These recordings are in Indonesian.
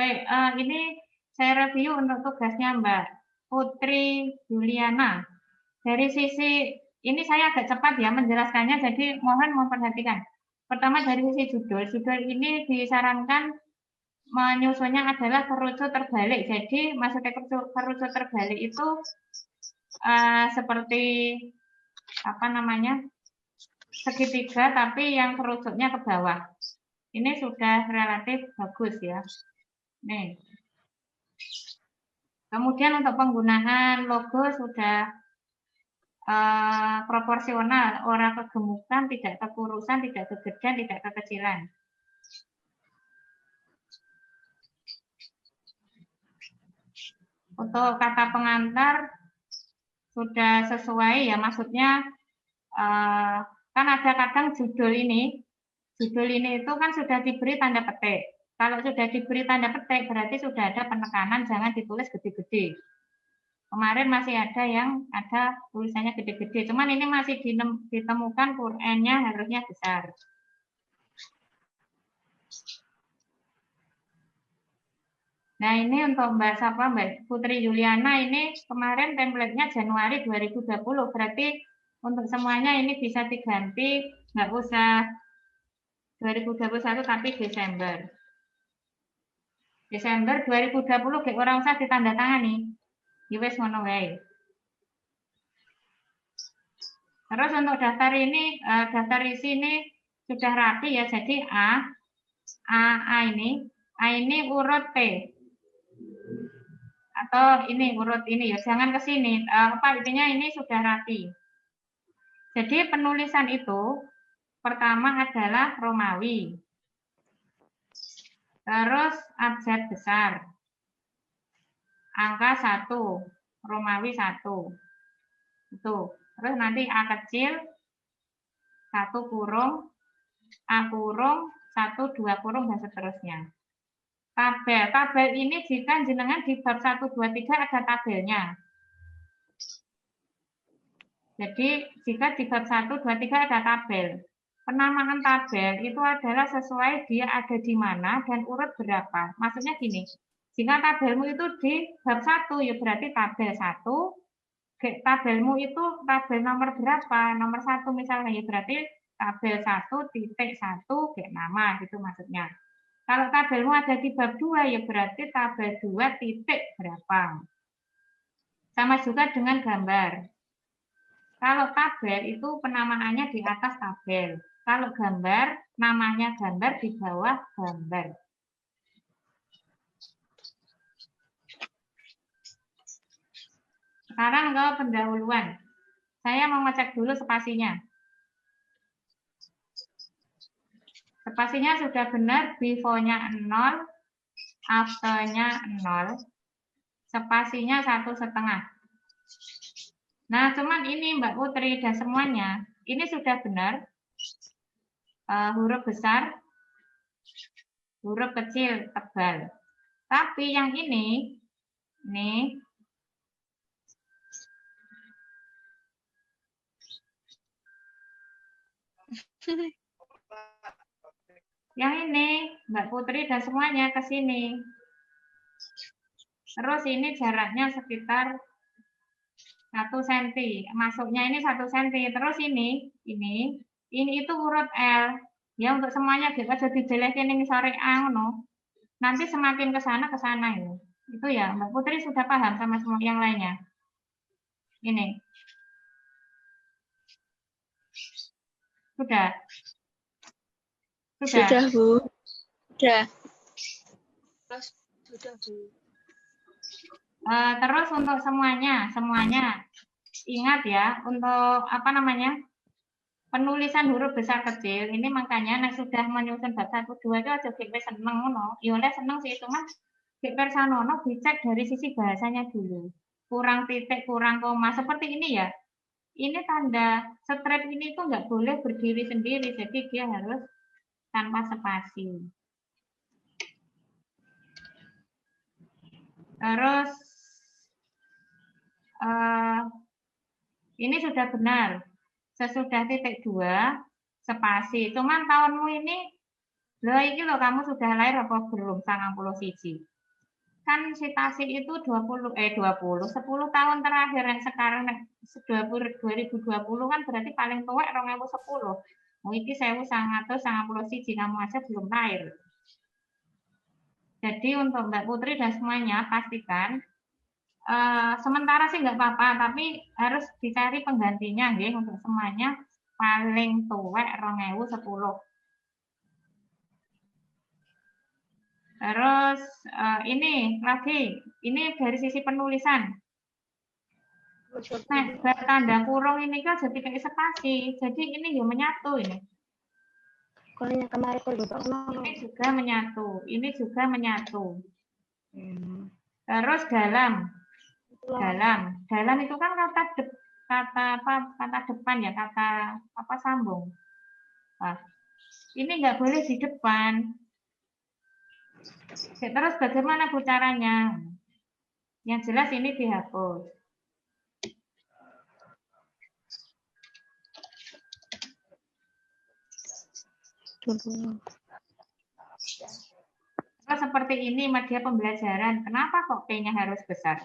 Baik, ini saya review untuk tugasnya Mbak Putri Juliana. Dari sisi, ini saya agak cepat ya menjelaskannya, jadi mohon memperhatikan. Pertama dari sisi judul. Judul ini disarankan menyusunnya adalah kerucut terbalik. Jadi maksudnya kerucut terbalik itu seperti apa namanya, segitiga tapi yang kerucutnya ke bawah. Ini sudah relatif bagus ya. Nih. Kemudian untuk penggunaan logo sudah proporsional, orang kegemukan, tidak kekurusan, tidak kegedean, tidak kekecilan. Untuk kata pengantar sudah sesuai ya, maksudnya kan ada kadang judul ini itu kan sudah diberi tanda petik. Kalau sudah diberi tanda petik berarti sudah ada penekanan, jangan ditulis gede-gede. Kemarin masih ada yang ada tulisannya gede-gede, cuman ini masih ditemukan Qur'annya harusnya besar. Nah ini untuk Mbak Putri Juliana, ini kemarin template-nya Januari 2020, berarti untuk semuanya ini bisa diganti, nggak usah 2021 tapi Desember. Desember 2020 kayak orang usah ditandatangani. Wis ngono wae. Terus untuk daftar ini, daftar isi ini sudah rapi ya, jadi A ini urut P. Atau ini urut ini ya, jangan ke sini. Apa intinya ini sudah rapi. Jadi penulisan itu pertama adalah Romawi. Terus abjad besar. Angka 1, Romawi 1. Itu. Terus nanti A kecil 1 kurung, A kurung, 1, 2 kurung, dan seterusnya. Tabel ini jika jenengan di bab 1, 2, 3 ada tabelnya. Jadi jika di bab 1, 2, 3 ada tabel. Penamaan tabel itu adalah sesuai dia ada di mana dan urut berapa. Maksudnya gini, jika tabelmu itu di bab 1, ya berarti tabel 1, tabelmu itu tabel nomor berapa, nomor 1 misalnya, ya berarti tabel 1.1 nama gitu maksudnya. Kalau tabelmu ada di bab 2 ya berarti tabel 2 titik berapa. Sama juga dengan gambar. Kalau tabel itu penamaannya di atas tabel. Kalau gambar namanya gambar di bawah gambar. Sekarang ke pendahuluan. Saya mau ngecek dulu spasinya. Spasinya sudah benar, before-nya 0, after-nya 0, spasinya 1,5. Nah, cuman ini Mbak Putri dan semuanya, ini sudah benar. Huruf besar, huruf kecil, tebal. Tapi yang ini, nih, yang ini, Mbak Putri dan semuanya ke sini. Terus ini jaraknya sekitar 1 cm. Masuknya ini 1 cm. Terus ini itu urut L. Ya untuk semuanya kita jadi dijelekin ini sore no. Nanti semakin ke sana ini. Itu ya, Mbak Putri sudah paham sama semua yang lainnya. Ini. Sudah. Sudah, Bu. Sudah. Sudah, Bu. Terus untuk semuanya ingat ya, untuk apa namanya, penulisan huruf besar kecil ini, makanya sudah menyusun bab 1, 2 itu aja gek seneng no. Ya oleh seneng sih, cuma gek persanono dicek dari sisi bahasanya dulu. Kurang titik, kurang koma seperti ini ya. Ini tanda strip ini tuh nggak boleh berdiri sendiri, jadi dia harus tanpa spasi. Terus ini sudah benar. Sesudah titik 2 spasi. Cuman tahunmu ini, loh ini loh kamu sudah lahir apa belum 91? kan si Tasik itu 10 tahun terakhir yang sekarang 2020 kan berarti paling tuwek 2010. Iki 1991 kamu aja belum lahir. Jadi untuk Mbak Putri dan semuanya pastikan sementara sih nggak apa-apa, tapi harus dicari penggantinya nggih untuk semuanya paling tuwek 2010. Terus ini lagi, ini dari sisi penulisan. Nah, tanda kurung ini kan jadi kayak spasi, jadi ini ya menyatu ini. Ini juga menyatu, ini juga menyatu. Terus dalam itu kan kata depan ya, kata apa sambung. Nah, ini nggak boleh di depan. Terus bagaimana Bu caranya? Yang jelas ini dihapus. Terus seperti ini media pembelajaran. Kenapa kok P-nya harus besar?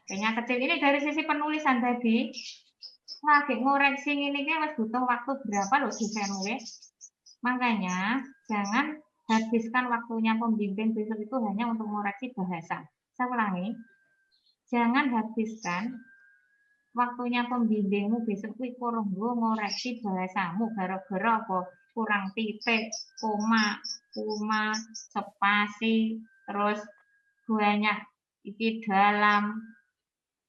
P-nya kecil. Ini dari sisi penulisan tadi. Lagi ngoreksi ini kan butuh waktu berapa loh di VMW. Makanya jangan habiskan waktunya pembimbing besok itu hanya untuk mengoreksi bahasa. Saya ulangi. Jangan habiskan waktunya pembimbingmu besok kuwi kurang ngoreksi bahasamu gara-gara apa? Kurang titik, koma, spasi, terus banyak iki dalam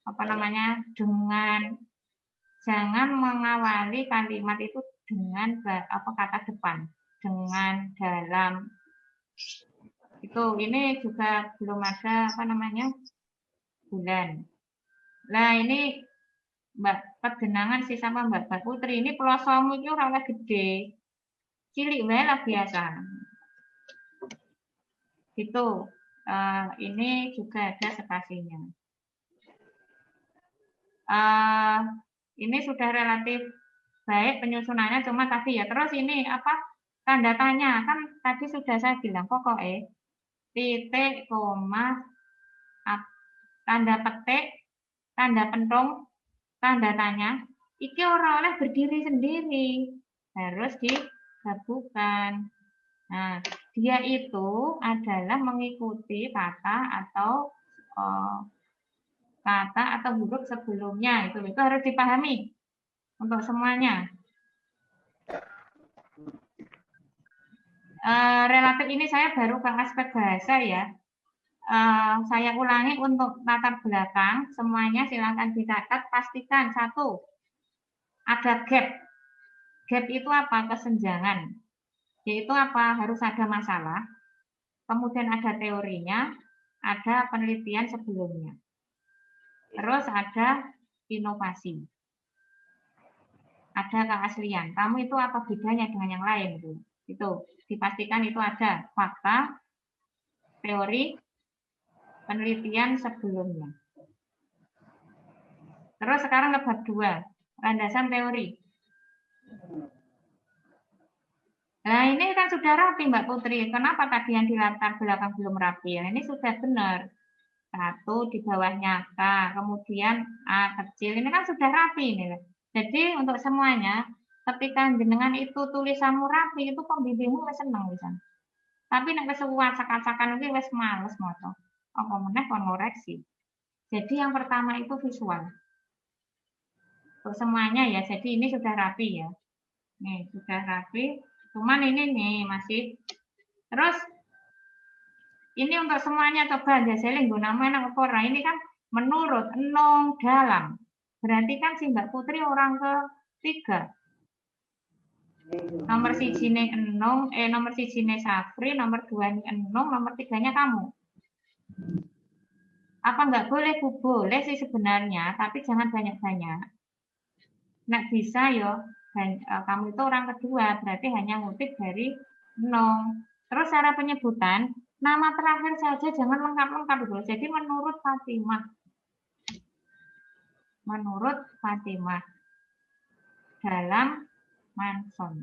apa namanya dengan. Jangan mengawali kalimat itu dengan apa kata depan, dengan, dalam. Itu ini juga belum ada apa namanya bulan. Nah ini Mbak Pergenangan sih sama Mbak Putri ini pelosomu itu ora gede. Cilik wae lah biasa. Gitu. Ini juga ada spasinya. Ini sudah relatif baik penyusunannya, cuma tadi ya terus ini apa tanda tanya kan tadi sudah saya bilang pokoknya titik, koma, tanda petik, tanda pentung, tanda tanya, iki ora oleh berdiri sendiri, harus digabungkan. Nah, dia itu adalah mengikuti kata atau huruf sebelumnya itu harus dipahami untuk semuanya. Relatif ini saya baru ke aspek bahasa ya. Saya ulangi untuk latar belakang semuanya silakan dicatat. Pastikan satu ada gap. Gap itu apa? Kesenjangan. Yaitu apa? Harus ada masalah. Kemudian ada teorinya, ada penelitian sebelumnya. Terus ada inovasi. Ada keaslian. Kamu itu apa bedanya dengan yang lain? Itu dipastikan itu ada fakta, teori, penelitian sebelumnya. Terus sekarang ke bab 2, landasan teori. Nah ini kan sudah rapi Mbak Putri. Kenapa tadi yang di latar belakang belum rapi? Ya, ini sudah benar. 1 di bawahnya K, kemudian A kecil. Ini kan sudah rapi ini. Jadi untuk semuanya, ketika jenengan itu tulisanmu rapi, itu pembimbingmu wis seneng bisa. Tapi nek wis acak-acakan iki wis males moco. Apa meneh kon ngoreksi. Jadi yang pertama itu visual. Untuk semuanya ya, jadi ini sudah rapi ya. Nih, sudah rapi. Cuman ini nih masih. Terus ini untuk semuanya coba jaselin nggo namanya apa ora. Ini kan menurut enong dalam. Berarti kan si Mbak Putri orang ketiga. Nomor sijine enong, nomor sijine Safri, nomor 2 enong, nomor 3-nya kamu. Apa nggak boleh? Boleh sih sebenarnya, tapi jangan banyak-banyak. Nggak bisa yo, kamu itu orang kedua, berarti hanya ngutip dari enong. Terus cara penyebutan, nama terakhir saja jangan lengkap-lengkap dulu. Jadi menurut Fatimah. Menurut Fatimah. Dalam Manson.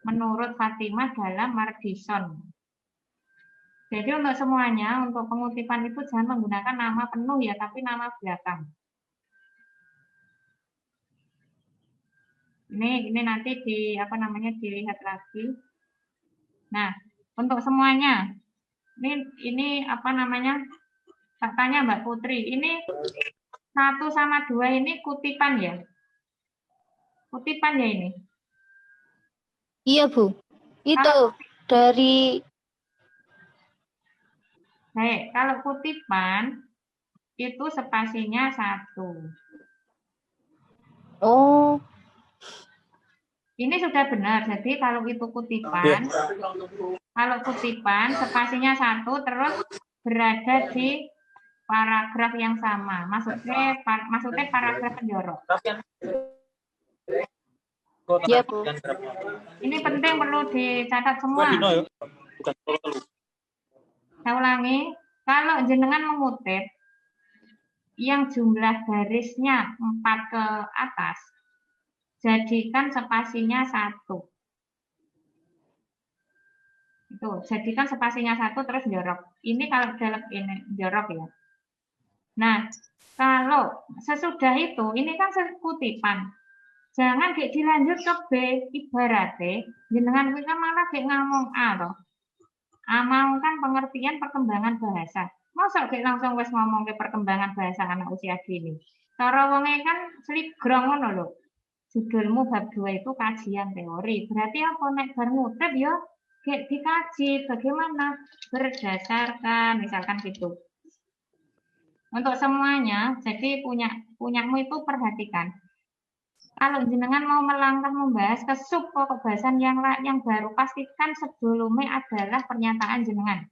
Menurut Fatimah dalam Mardison. Jadi untuk semuanya, untuk pengutipan itu jangan menggunakan nama penuh ya, tapi nama belakang. Ini nanti dilihat lagi. Nah, untuk semuanya, ini faktanya Mbak Putri. Ini 1 sama 2 ini kutipan ya? Kutipan ya ini? Iya, Bu. Itu Kalau dari Baik, kalau kutipan itu spasinya 1. Oh, Ini sudah benar. Jadi kalau itu kutipan, spasinya 1 terus berada di paragraf yang sama. Maksudnya paragraf penjorok. iya, Bu. Ini penting, perlu dicatat semua. Saya ulangi, kalau jenengan mengutip yang jumlah barisnya 4 ke atas, jadikan spasinya 1. Itu, jadikan spasinya 1 terus jorok. Ini kalau dalam ini jorok ya. Nah, kalau sesudah itu, ini kan kutipan. Jangan dilanjut ke B, ibaratnya jenengan kita malah ngomong A loh. Mau kan pengertian perkembangan bahasa. Masa langsung wes ngomong ke perkembangan bahasa anak usia dini. Cara wonge kan seligrong ngono lho. Judulmu bab 2 itu kajian teori. Berarti apa nek bar ngutip ya dikaji bagaimana berdasarkan misalkan gitu. Untuk semuanya, jadi punyamu itu perhatikan. Kalau jenengan mau melangkah membahas ke sub pokok bahasan yang baru, pastikan sebelumnya adalah pernyataan jenengan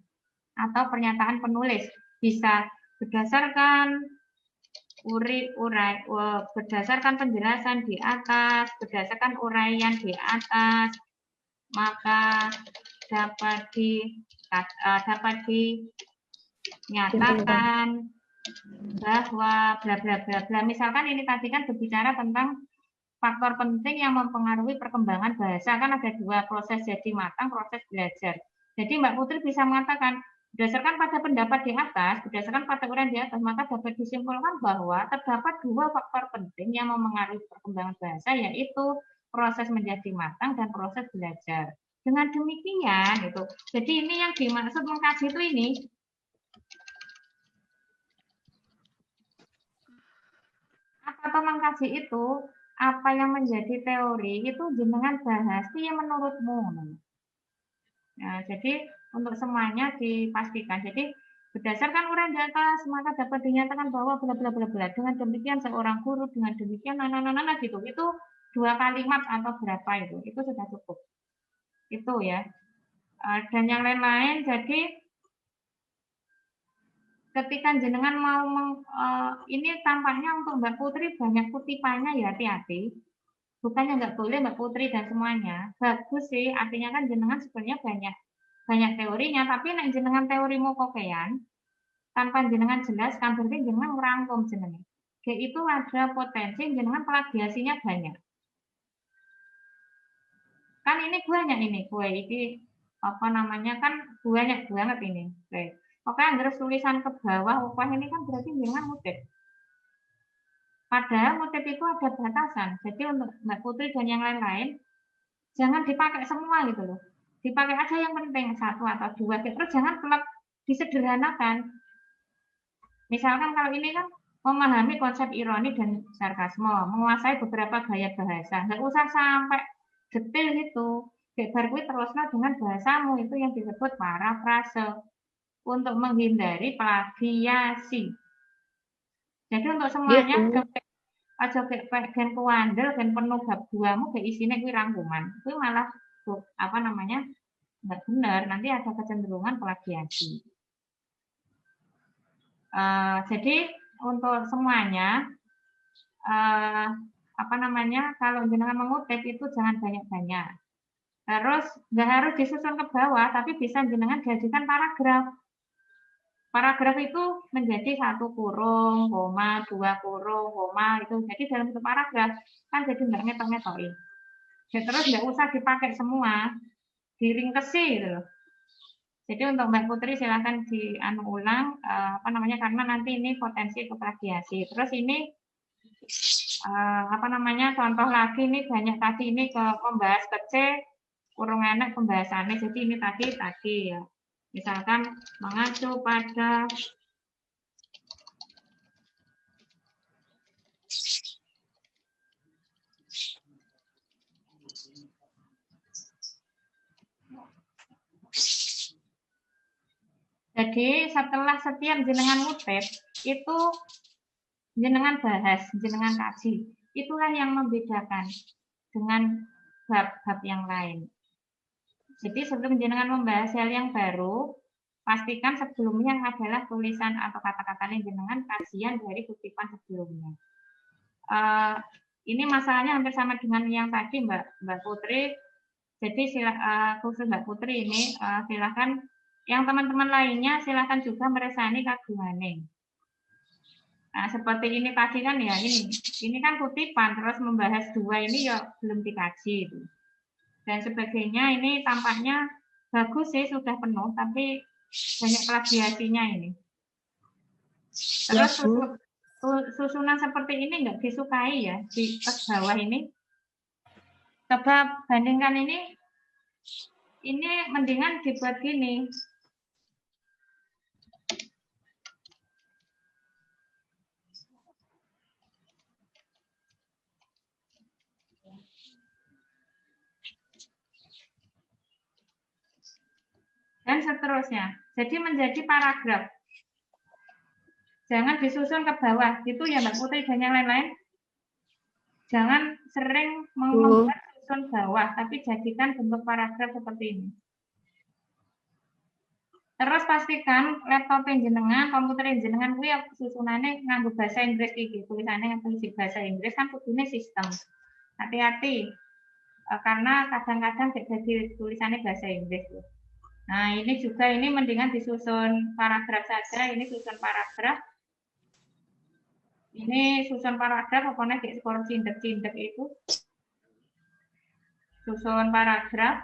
atau pernyataan penulis. Bisa berdasarkan berdasarkan penjelasan di atas, berdasarkan uraian di atas, maka dapat dinyatakan bahwa bla bla bla bla. Misalkan ini tadi kan berbicara tentang faktor penting yang mempengaruhi perkembangan bahasa, kan ada 2, proses jadi matang, proses belajar. Jadi Mbak Putri bisa mengatakan, berdasarkan pada pendapat di atas, berdasarkan pada uraian di atas, maka dapat disimpulkan bahwa terdapat 2 faktor penting yang mempengaruhi perkembangan bahasa, yaitu proses menjadi matang dan proses belajar. Dengan demikian, itu. Jadi ini yang dimaksud mengkaji itu ini. Apa mengkaji itu? Apa yang menjadi teori itu jenengan bahas yang menurutmu. Nah, jadi untuk semuanya dipastikan. Jadi berdasarkan uraian di atas maka dapat dinyatakan bahwa bla bla bla bla. Dengan demikian seorang guru, dengan demikian gitu. Itu 2 kalimat atau berapa itu sudah cukup. Itu ya. Dan yang lain-lain, jadi ketika jenengan mau ini tampaknya untuk Mbak Putri banyak kutipannya ya, hati-hati. Bukannya nggak boleh Mbak Putri dan semuanya, bagus sih, artinya kan jenengan sebenarnya banyak teorinya, tapi nek jenengan teorimu kokean, tanpa jenengan jelaskan, berarti jenengan merangkum jenengan. Kayak itu ada potensi jenengan plagiasinya banyak. Kan ini banyak ini, gue ini kan banyak banget ini. Oke, terus tulisan ke bawah, ini kan berarti jenengan ngutip. Padahal motif itu ada batasan. Jadi untuk Mbak Putri dan yang lain-lain, jangan dipakai semua gitu loh. Dipakai aja yang penting 1 atau 2. Terus jangan plek disederhanakan. Misalkan kalau ini kan memahami konsep ironi dan sarkasme, menguasai beberapa gaya bahasa. Nggak usah sampai detail gitu. Bar kuwi terusnya dengan bahasamu, itu yang disebut parafrase. Untuk menghindari plagiasi. Jadi untuk semuanya, aja gen kuandel, gen penuh bab 2-mu ge isine kuwi rangkuman. Kuwi malah nggak benar, nanti ada kecenderungan plagiasi. Jadi untuk semuanya kalau jenengan mengutip itu jangan banyak-banyak. Terus nggak harus disusun ke bawah, tapi bisa jenengan jadikan paragraf. Paragraf itu menjadi 1 kurung, koma, 2 kurung, koma, itu. Jadi dalam satu paragraf kan jadi nggak ngetok-ngetokin. Ya, terus nggak usah dipakai semua, diringkesi gitu loh. Jadi untuk Mbak Putri silahkan ulang apa namanya, karena nanti ini potensi ke plagiasi. Terus ini apa namanya, contoh lagi ini banyak tadi ini ke membahas ke C kurang enak pembahasannya. Jadi ini tadi ya. Misalkan mengacu pada jadi setelah setiap jenengan ngutip itu jenengan bahas, jenengan kaji. Itulah yang membedakan dengan bab-bab yang lain. Jadi sebelum jenengan membahas hal yang baru, pastikan sebelumnya adalah tulisan atau kata-kata jenengan kajian dari kutipan sebelumnya. Ini masalahnya hampir sama dengan yang tadi Mbak Putri. Jadi khusus Mbak Putri ini silakan yang teman-teman lainnya silakan juga meresani kagungannya. Nah, seperti ini tadi kan ya, ini kan kutipan, terus membahas dua ini ya belum dikaji itu. Dan sebagainya, ini tampaknya bagus sih, sudah penuh, tapi banyak plagiasinya ini. Terus susunan seperti ini nggak disukai ya, di tes bawah ini. Coba bandingkan ini mendingan dibuat gini. Dan seterusnya. Jadi menjadi paragraf. Jangan disusun ke bawah. Itu ya Mbak Putri dan yang lain-lain. Jangan sering membuat susun bawah, tapi jadikan bentuk paragraf seperti ini. Terus pastikan laptop jenengan, komputer jenengan kuwi susunannya nganggo bahasa Inggris iki, tulisannya nganggo bahasa Inggris kan kudune sistem. Hati-hati. Karena kadang-kadang jadi tulisannya bahasa Inggris. Nah, ini juga ini mendingan disusun paragraf saja, ini susun paragraf. Ini susun paragraf pokoknya di skor cindek-cindek itu. Susun paragraf.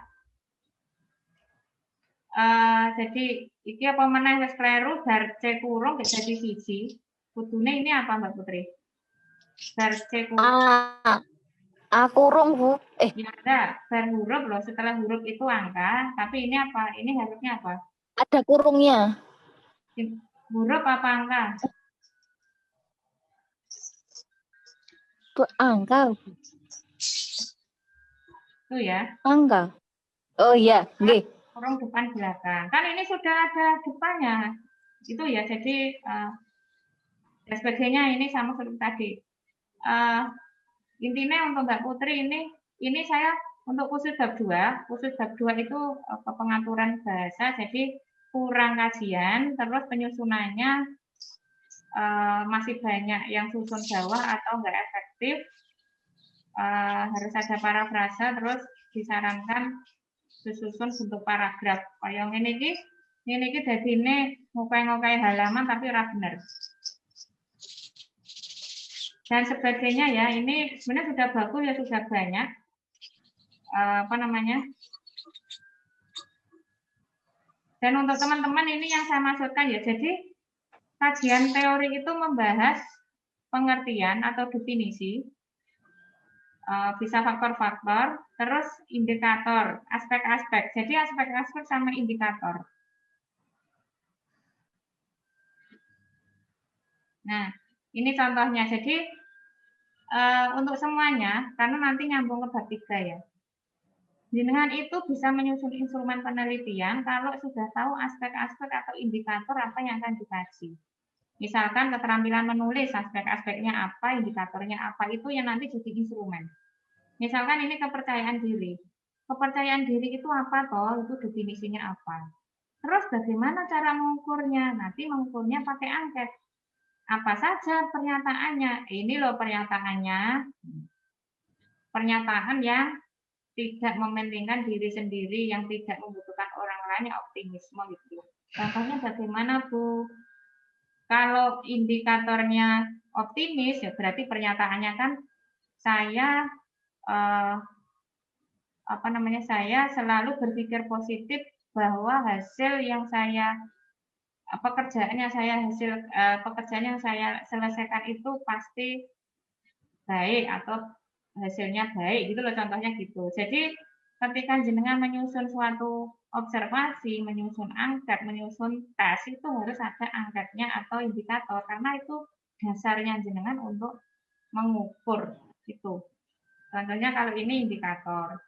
Jadi iki apa meneh wis kleru bar C kurung jadi siji. Kudune ini apa Mbak Putri? Bar C kurung. Kurung, Bu. Ya ada, bar huruf loh. Setelah huruf itu angka, tapi ini apa? Ini harusnya apa? Ada kurungnya. Huruf apa angka? Angka. Itu ya. Angka. Oh iya, nggih. Kurung depan belakang. Kan ini sudah ada depannya. Itu ya, jadi dan sebagainya ini sama seperti tadi. Intinya untuk Mbak Putri ini saya untuk khusus bab 2 itu pengaturan bahasa, jadi kurang kajian, terus penyusunannya masih banyak yang susun bawah atau enggak efektif, harus ada parafrasa, terus disarankan disusun bentuk paragraf. Kayak ini dadine ngokai-ngokai halaman tapi ora bener. Dan sebagainya ya, ini sebenarnya sudah bagus ya, sudah banyak apa namanya. Dan untuk teman-teman ini yang saya maksudkan ya, jadi kajian teori itu membahas pengertian atau definisi, bisa faktor-faktor, terus indikator, aspek-aspek. Jadi aspek-aspek sama indikator. Nah, ini contohnya. Jadi untuk semuanya, karena nanti nyambung ke bab 3 ya. Jenengan itu bisa menyusun instrumen penelitian kalau sudah tahu aspek-aspek atau indikator apa yang akan dikaji. Misalkan keterampilan menulis, aspek-aspeknya apa, indikatornya apa, itu yang nanti jadi instrumen. Misalkan ini kepercayaan diri. Kepercayaan diri itu apa toh? Itu definisinya apa. Terus bagaimana cara mengukurnya? Nanti mengukurnya pakai angket. Apa saja pernyataannya? Ini loh pernyataannya. Pernyataan yang tidak mementingkan diri sendiri, yang tidak membutuhkan orang lain, yang optimisme gitu. Contohnya bagaimana Bu? Kalau indikatornya optimis, ya berarti pernyataannya kan saya saya selalu berpikir positif bahwa hasil yang saya pekerjaan yang saya selesaikan itu pasti baik atau hasilnya baik gitu loh, contohnya gitu. Jadi ketika jenengan menyusun suatu observasi, menyusun angket, menyusun tes itu harus ada angketnya atau indikator karena itu dasarnya jenengan untuk mengukur itu. Contohnya kalau ini indikator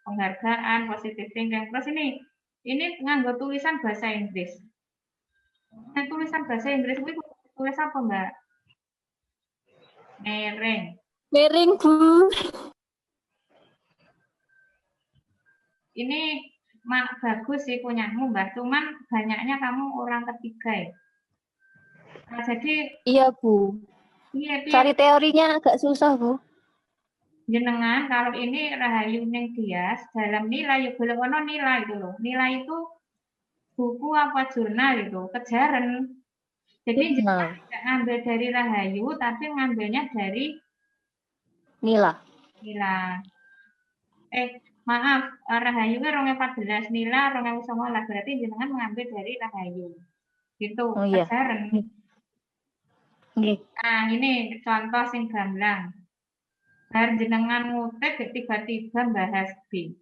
penghargaan, positive thinking. Terus ini nganggo tulisan bahasa Inggris. Nah, tulisan bahasa Inggris itu tulis apa, Mbak? Mereng. Miring, Bu. Ini bagus sih punyamu, Mbak. Cuman banyaknya kamu orang ketiga ya. Nah, jadi Iya, Bu. iya, Cari teorinya agak susah, Bu. jenengan kalau ini Rahayu Ning Dias dalam nilai ya boleh ono nilai itu loh. Nilai itu buku apa jurnal itu kejaran. Jadi jenengan Jurnal. tidak ngambil dari Rahayu tapi ngambilnya dari Nila. Nila. Maaf, Rahayu kan 2014, Nila 2019, berarti jenengan mengambil dari Rahayu. Gitu, Oh iya. kejaran. Nggih. Nah, ini contoh sing gamblang. Bar jenengan ngutip tiba-tiba bahas B.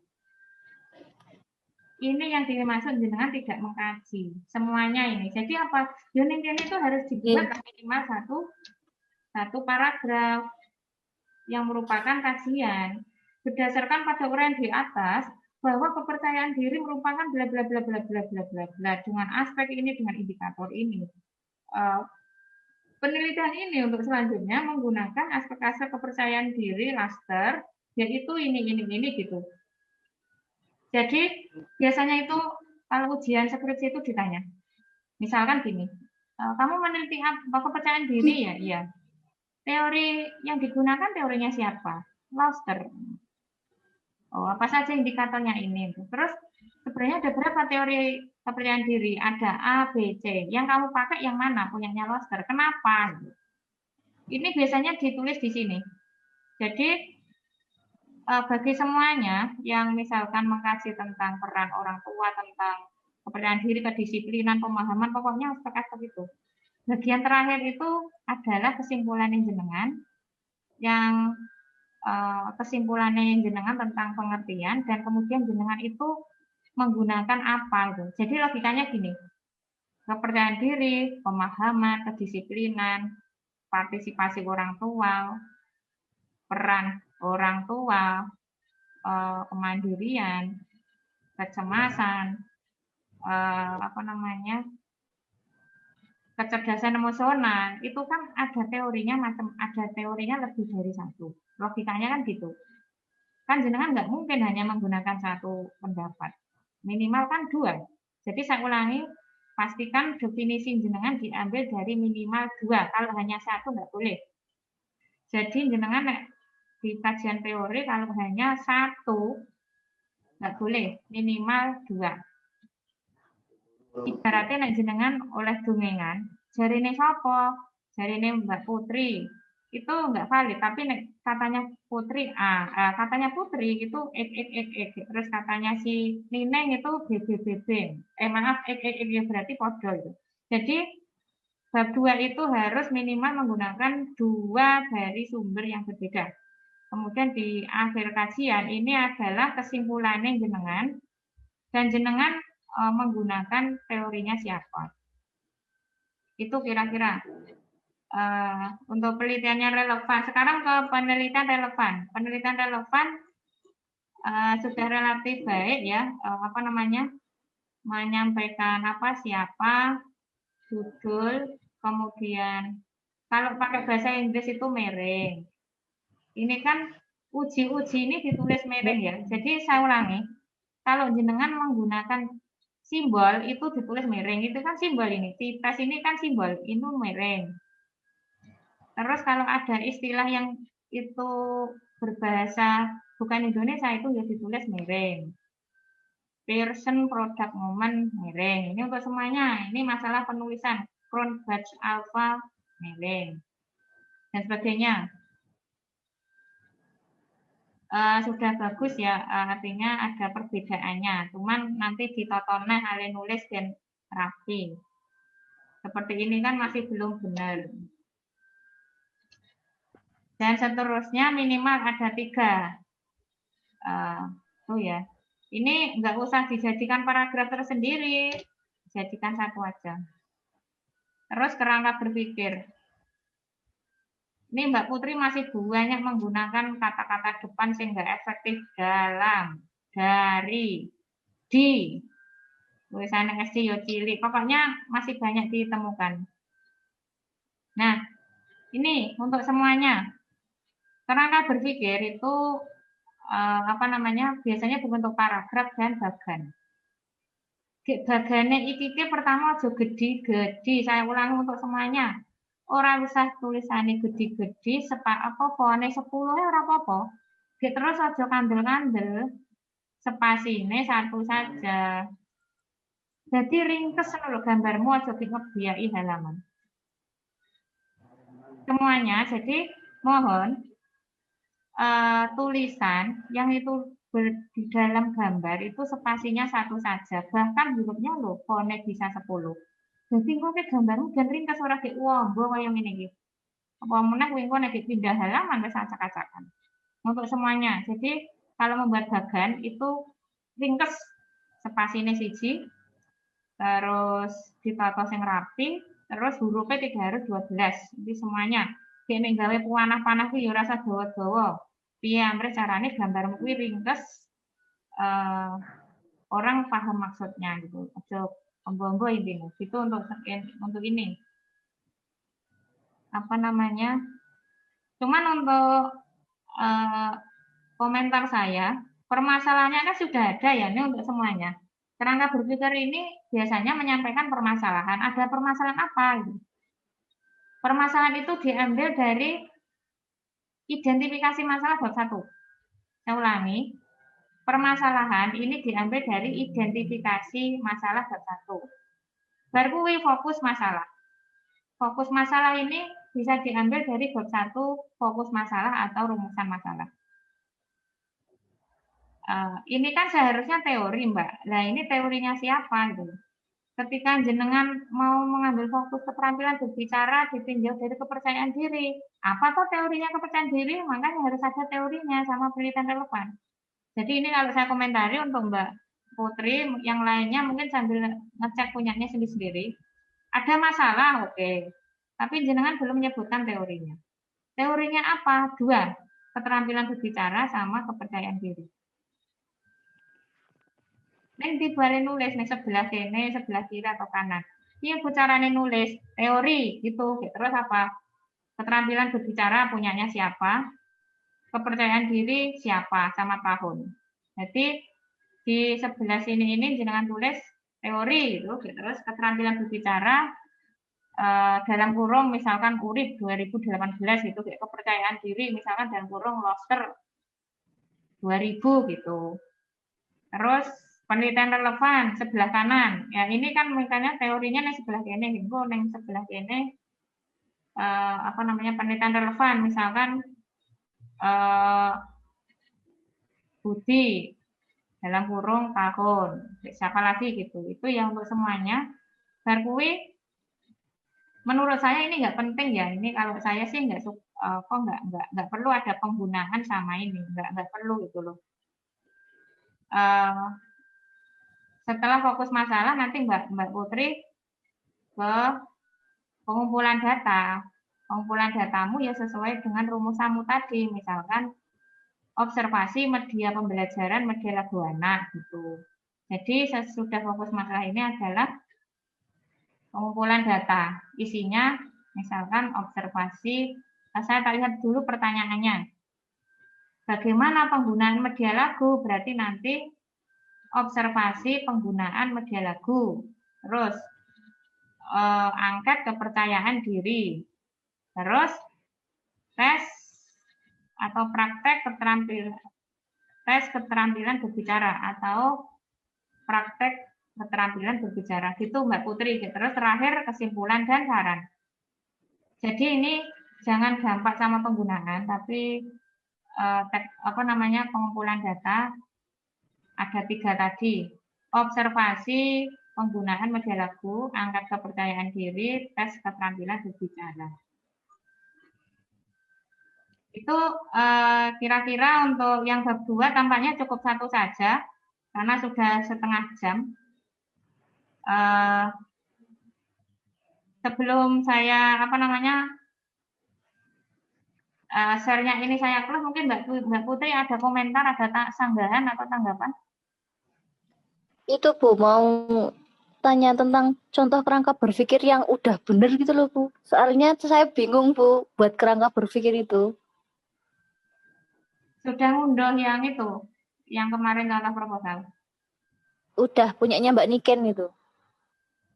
Ini yang dimaksud jenengan tidak mengkaji semuanya ini. Jadi apa? Unit ini itu harus dibuat minimal satu paragraf yang merupakan kajian berdasarkan pada uraian di atas bahwa kepercayaan diri merupakan bla bla bla bla bla bla bla bla dengan aspek ini dengan indikator ini. Penelitian ini untuk selanjutnya menggunakan aspek-aspek kepercayaan diri Laster, yaitu ini gitu. Jadi biasanya itu kalau ujian skripsi itu ditanya, misalkan gini, kamu meneliti apa kepercayaan diri ya? Iya. Teori yang digunakan teorinya siapa? Laster. Oh, apa saja indikatornya ini? Terus sebenarnya ada berapa teori kepercayaan diri? Ada A, B, C. Yang kamu pakai yang mana? Punyanya Laster. Kenapa? Ini biasanya ditulis di sini. Jadi bagi semuanya yang misalkan mengkaji tentang peran orang tua, tentang kepercayaan diri, kedisiplinan, pemahaman, pokoknya aspek-aspek itu. Bagian terakhir itu adalah kesimpulan jenengan yang kesimpulannya jenengan tentang pengertian dan kemudian jenengan itu menggunakan apa itu. Jadi logikanya gini, kepercayaan diri, pemahaman, kedisiplinan, partisipasi orang tua, peran orang tua, kemandirian, kecemasan, apa namanya, kecerdasan emosional, itu kan ada teorinya lebih dari satu. Logikanya kan gitu. Kan jenengan nggak mungkin hanya menggunakan satu pendapat. Minimal kan dua. Jadi saya ulangi, pastikan definisi jenengan diambil dari minimal dua. Kalau hanya satu nggak boleh. Jadi jenengan di kajian teori kalau hanya satu nggak boleh, minimal dua. Ibaratnya nek jenengan oleh dongengan, jarine sapa? Jarine Mbak Putri. Itu enggak valid, tapi nek katanya Putri A, katanya Putri itu ek. Terus katanya si Nineng itu BBBB. Maaf, ek ya berarti podo itu. Jadi bab 2 itu harus minimal menggunakan dua dari sumber yang berbeda. Kemudian di akhir kajian ini adalah kesimpulannya jenengan dan jenengan menggunakan teorinya siapa. Itu kira-kira untuk penelitiannya relevan. Sekarang ke penelitian relevan. Penelitian relevan sudah relatif baik ya. Apa namanya? Menyampaikan apa siapa, judul, kemudian kalau pakai bahasa Inggris itu mereng. Ini kan uji-uji ini ditulis mereng ya. Jadi saya ulangi, kalau jenengan menggunakan simbol itu ditulis mereng, itu kan simbol ini. Tes ini kan simbol, itu mereng. Terus kalau ada istilah yang itu berbahasa bukan Indonesia itu ya ditulis mereng. Pearson product moment mereng. Ini untuk semuanya. Ini masalah penulisan Cronbach alpha mereng dan sebagainya. sudah bagus ya, artinya ada perbedaannya. Cuman nanti ditotolnya ale nulis dan rapi. Seperti ini kan masih belum benar. Dan seterusnya minimal ada 3. Tuh ya. Ini nggak usah dijadikan paragraf tersendiri. Jadikan 1 aja. Terus kerangka berpikir. Ini Mbak Putri masih banyak menggunakan kata-kata depan sehingga efektif dalam, dari, di, tulisan SD yo cilik. Pokoknya masih banyak ditemukan. Nah, ini untuk semuanya. Kerangka berpikir itu biasanya berbentuk paragraf dan bagan. Bagane iki pertama aja gede-gede. Saya ulangi untuk semuanya. Ora usah tulisane gede-gede, fone 10 ora apa-apa. Terus aja kandel-kandel. Spasine 1 saja. Jadi ringkes lho gambarmu, aja ngebiaki halaman. Semuanya, jadi mohon tulisan yang itu di dalam gambar itu spasinya 1 saja. Bahkan hurufnya loh, fone bisa 10. Jadi kok gambarmu dan ringkas ora dik wombo kaya ngene iki. Apa meneh kowe nek pindah halaman wis acak-acakan. Untuk semuanya. Jadi kalau membuat bagan itu ringkes spasine 1, terus ditata sing rapi, terus hurufnya 3 harus 12. Jadi semuanya. Nek gawe panah-panah kuwi ya ora usah dawa-dawa. Piye amre carane gambarmu kuwi ringkes orang paham maksudnya gitu. Aja ombo-ombo intinya. Itu untuk ini. Cuman untuk komentar saya, permasalahannya kan sudah ada ya, ini untuk semuanya. Kerangka berpikir ini biasanya menyampaikan permasalahan. Ada permasalahan apa? Gitu. Permasalahan itu diambil dari identifikasi masalah bab 1. Saya ulangi, permasalahan ini diambil dari identifikasi masalah bab 1. Baru fokus masalah. Fokus masalah ini bisa diambil dari bab 1, fokus masalah atau rumusan masalah. Ini kan seharusnya teori, Mbak. Nah, ini teorinya siapa? Gitu. Ketika jenengan mau mengambil fokus keterampilan berbicara ditinjau dari kepercayaan diri. Apa tuh teorinya kepercayaan diri? Makanya harus ada teorinya sama penelitian relevan. Jadi ini kalau saya komentari untuk Mbak Putri, yang lainnya mungkin sambil ngecek punyanya sendiri-sendiri. Ada masalah, oke. Tapi jenengan belum menyebutkan teorinya. Teorinya apa? 2. Keterampilan berbicara sama kepercayaan diri. Neng dibalik nulis nih sebelah kene, sebelah kiri atau kanan. Iya carane nulis teori gitu. Terus apa? Keterampilan berbicara punyanya siapa? Kepercayaan diri siapa sama tahun. Jadi di sebelah sini ini jangan tulis teori gitu. Terus keterampilan berbicara dalam kurung misalkan URIP 2018 gitu. Kepercayaan diri misalkan dalam kurung Loster 2000 gitu. Terus penelitian relevan sebelah kanan. Ya ini kan makanya teorinya nih sebelah kene, gitu. Neng sebelah kene penelitian relevan misalkan Budi dalam kurung tahun. Siapa lagi gitu. Itu yang untuk semuanya. Barkui menurut saya ini nggak penting ya. Ini kalau saya sih nggak perlu ada penggunaan sama ini, nggak perlu gitu loh. Setelah fokus masalah nanti Mbak Putri ke pengumpulan data. Pengumpulan datamu ya sesuai dengan rumusanmu tadi, misalkan observasi media pembelajaran, media lagu anak gitu. Jadi sesudah fokus masalah ini adalah pengumpulan data. Isinya misalkan observasi, saya lihat dulu pertanyaannya. Bagaimana penggunaan media lagu? Berarti nanti observasi penggunaan media lagu. Terus angkat kepercayaan diri. Terus tes atau praktek keterampilan berbicara atau praktek keterampilan berbicara. Gitu Mbak Putri. Terus terakhir kesimpulan dan saran. Jadi ini jangan gampang sama penggunaan, tapi pengumpulan data ada 3 tadi. Observasi, penggunaan media lagu, angkat kepercayaan diri, tes keterampilan berbicara. Itu kira-kira untuk yang bab 2 tampaknya cukup 1 saja karena sudah setengah jam. Sebelum saya share-nya ini saya close, mungkin Mbak Putri ada komentar, ada sanggahan atau tanggapan? Itu Bu mau tanya tentang contoh kerangka berpikir yang udah bener gitu loh Bu. Soalnya saya bingung Bu buat kerangka berpikir itu. Sudah ngunduh yang itu, yang kemarin contoh proposal? Udah punyanya Mbak Niken itu.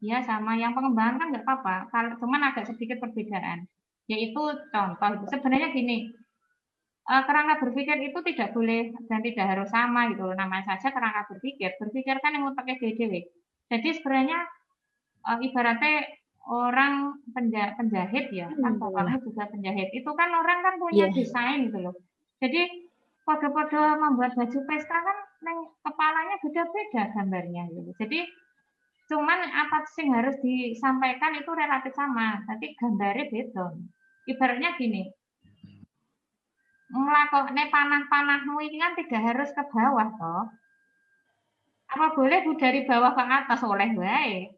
Ya sama yang pengembangan kan nggak apa-apa, kalau cuman agak sedikit perbedaan. Yaitu contoh, sebenarnya gini, kerangka berpikir itu tidak boleh dan tidak harus sama gitu loh. Namanya saja kerangka berpikir. Berpikir kan yang pakai DDW. Jadi sebenarnya ibaratnya orang penjahit ya, kan bapakmu juga penjahit. Itu kan orang kan punya desain gitu loh. Jadi kode-kode membuat baju pesta kan kepalanya beda-beda gambarnya gitu. Jadi cuman apa sih harus disampaikan itu relatif sama, tapi gambarnya beda. Ibaratnya gini, ngelakokne panah-panahmu ini kan tidak harus ke bawah toh. Apa boleh Bu dari bawah ke atas oleh wae.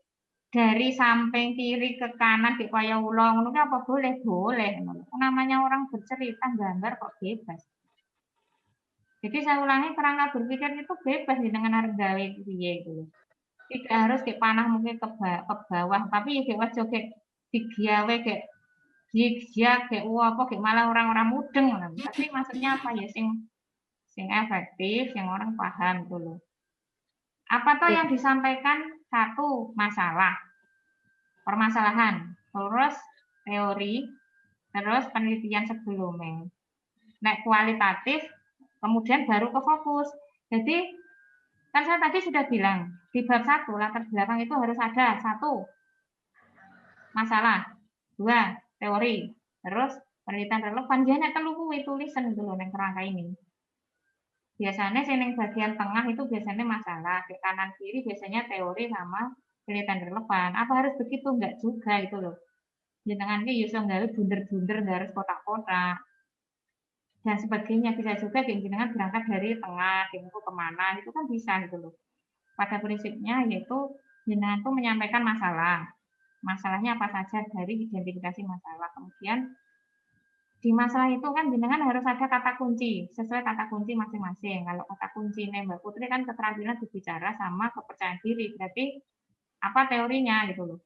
Dari samping kiri ke kanan di kaya ula ngono apa boleh? Boleh. Namanya orang bercerita gambar kok bebas. Jadi saya ulangi kerangka berpikir itu bebas dengan arep gawe piye gitu. Tidak harus di panah mungkin ke bawah, tapi ya kayak wajo kayak digawe kayak zigzag kayak apa kayak malah orang-orang mudeng. Tapi maksudnya apa ya sing efektif, yang orang paham gitu loh. Apa tuh yang disampaikan? Satu, masalah, permasalahan, terus teori, terus penelitian sebelumnya. Naik kualitatif, kemudian baru ke fokus. Jadi, kan saya tadi sudah bilang, di bab 1, latar belakang itu harus ada 1, masalah, 2, teori, terus penelitian relevan. Dia telu kuwi tulisan dulu neng kerangka ini. Biasanya sing bagian tengah itu biasanya masalah, di kanan kiri biasanya teori sama penelitian relevan. Apa harus begitu? Enggak juga itu loh. Jenengan ki iso gawe bunder-bunder, enggak harus kotak-kotak dan sebagainya. Bisa juga jenengan berangkat dari tengah, itu kemana, itu kan bisa gitu loh. Pada prinsipnya yaitu jenengan tuh menyampaikan masalah. Masalahnya apa saja dari identifikasi masalah. Kemudian di masalah itu kan jenengan harus ada kata kunci sesuai kata kunci masing-masing. Kalau kata kunci Mbak Putri kan keterampilan berbicara sama kepercayaan diri. Berarti apa teorinya gitu loh.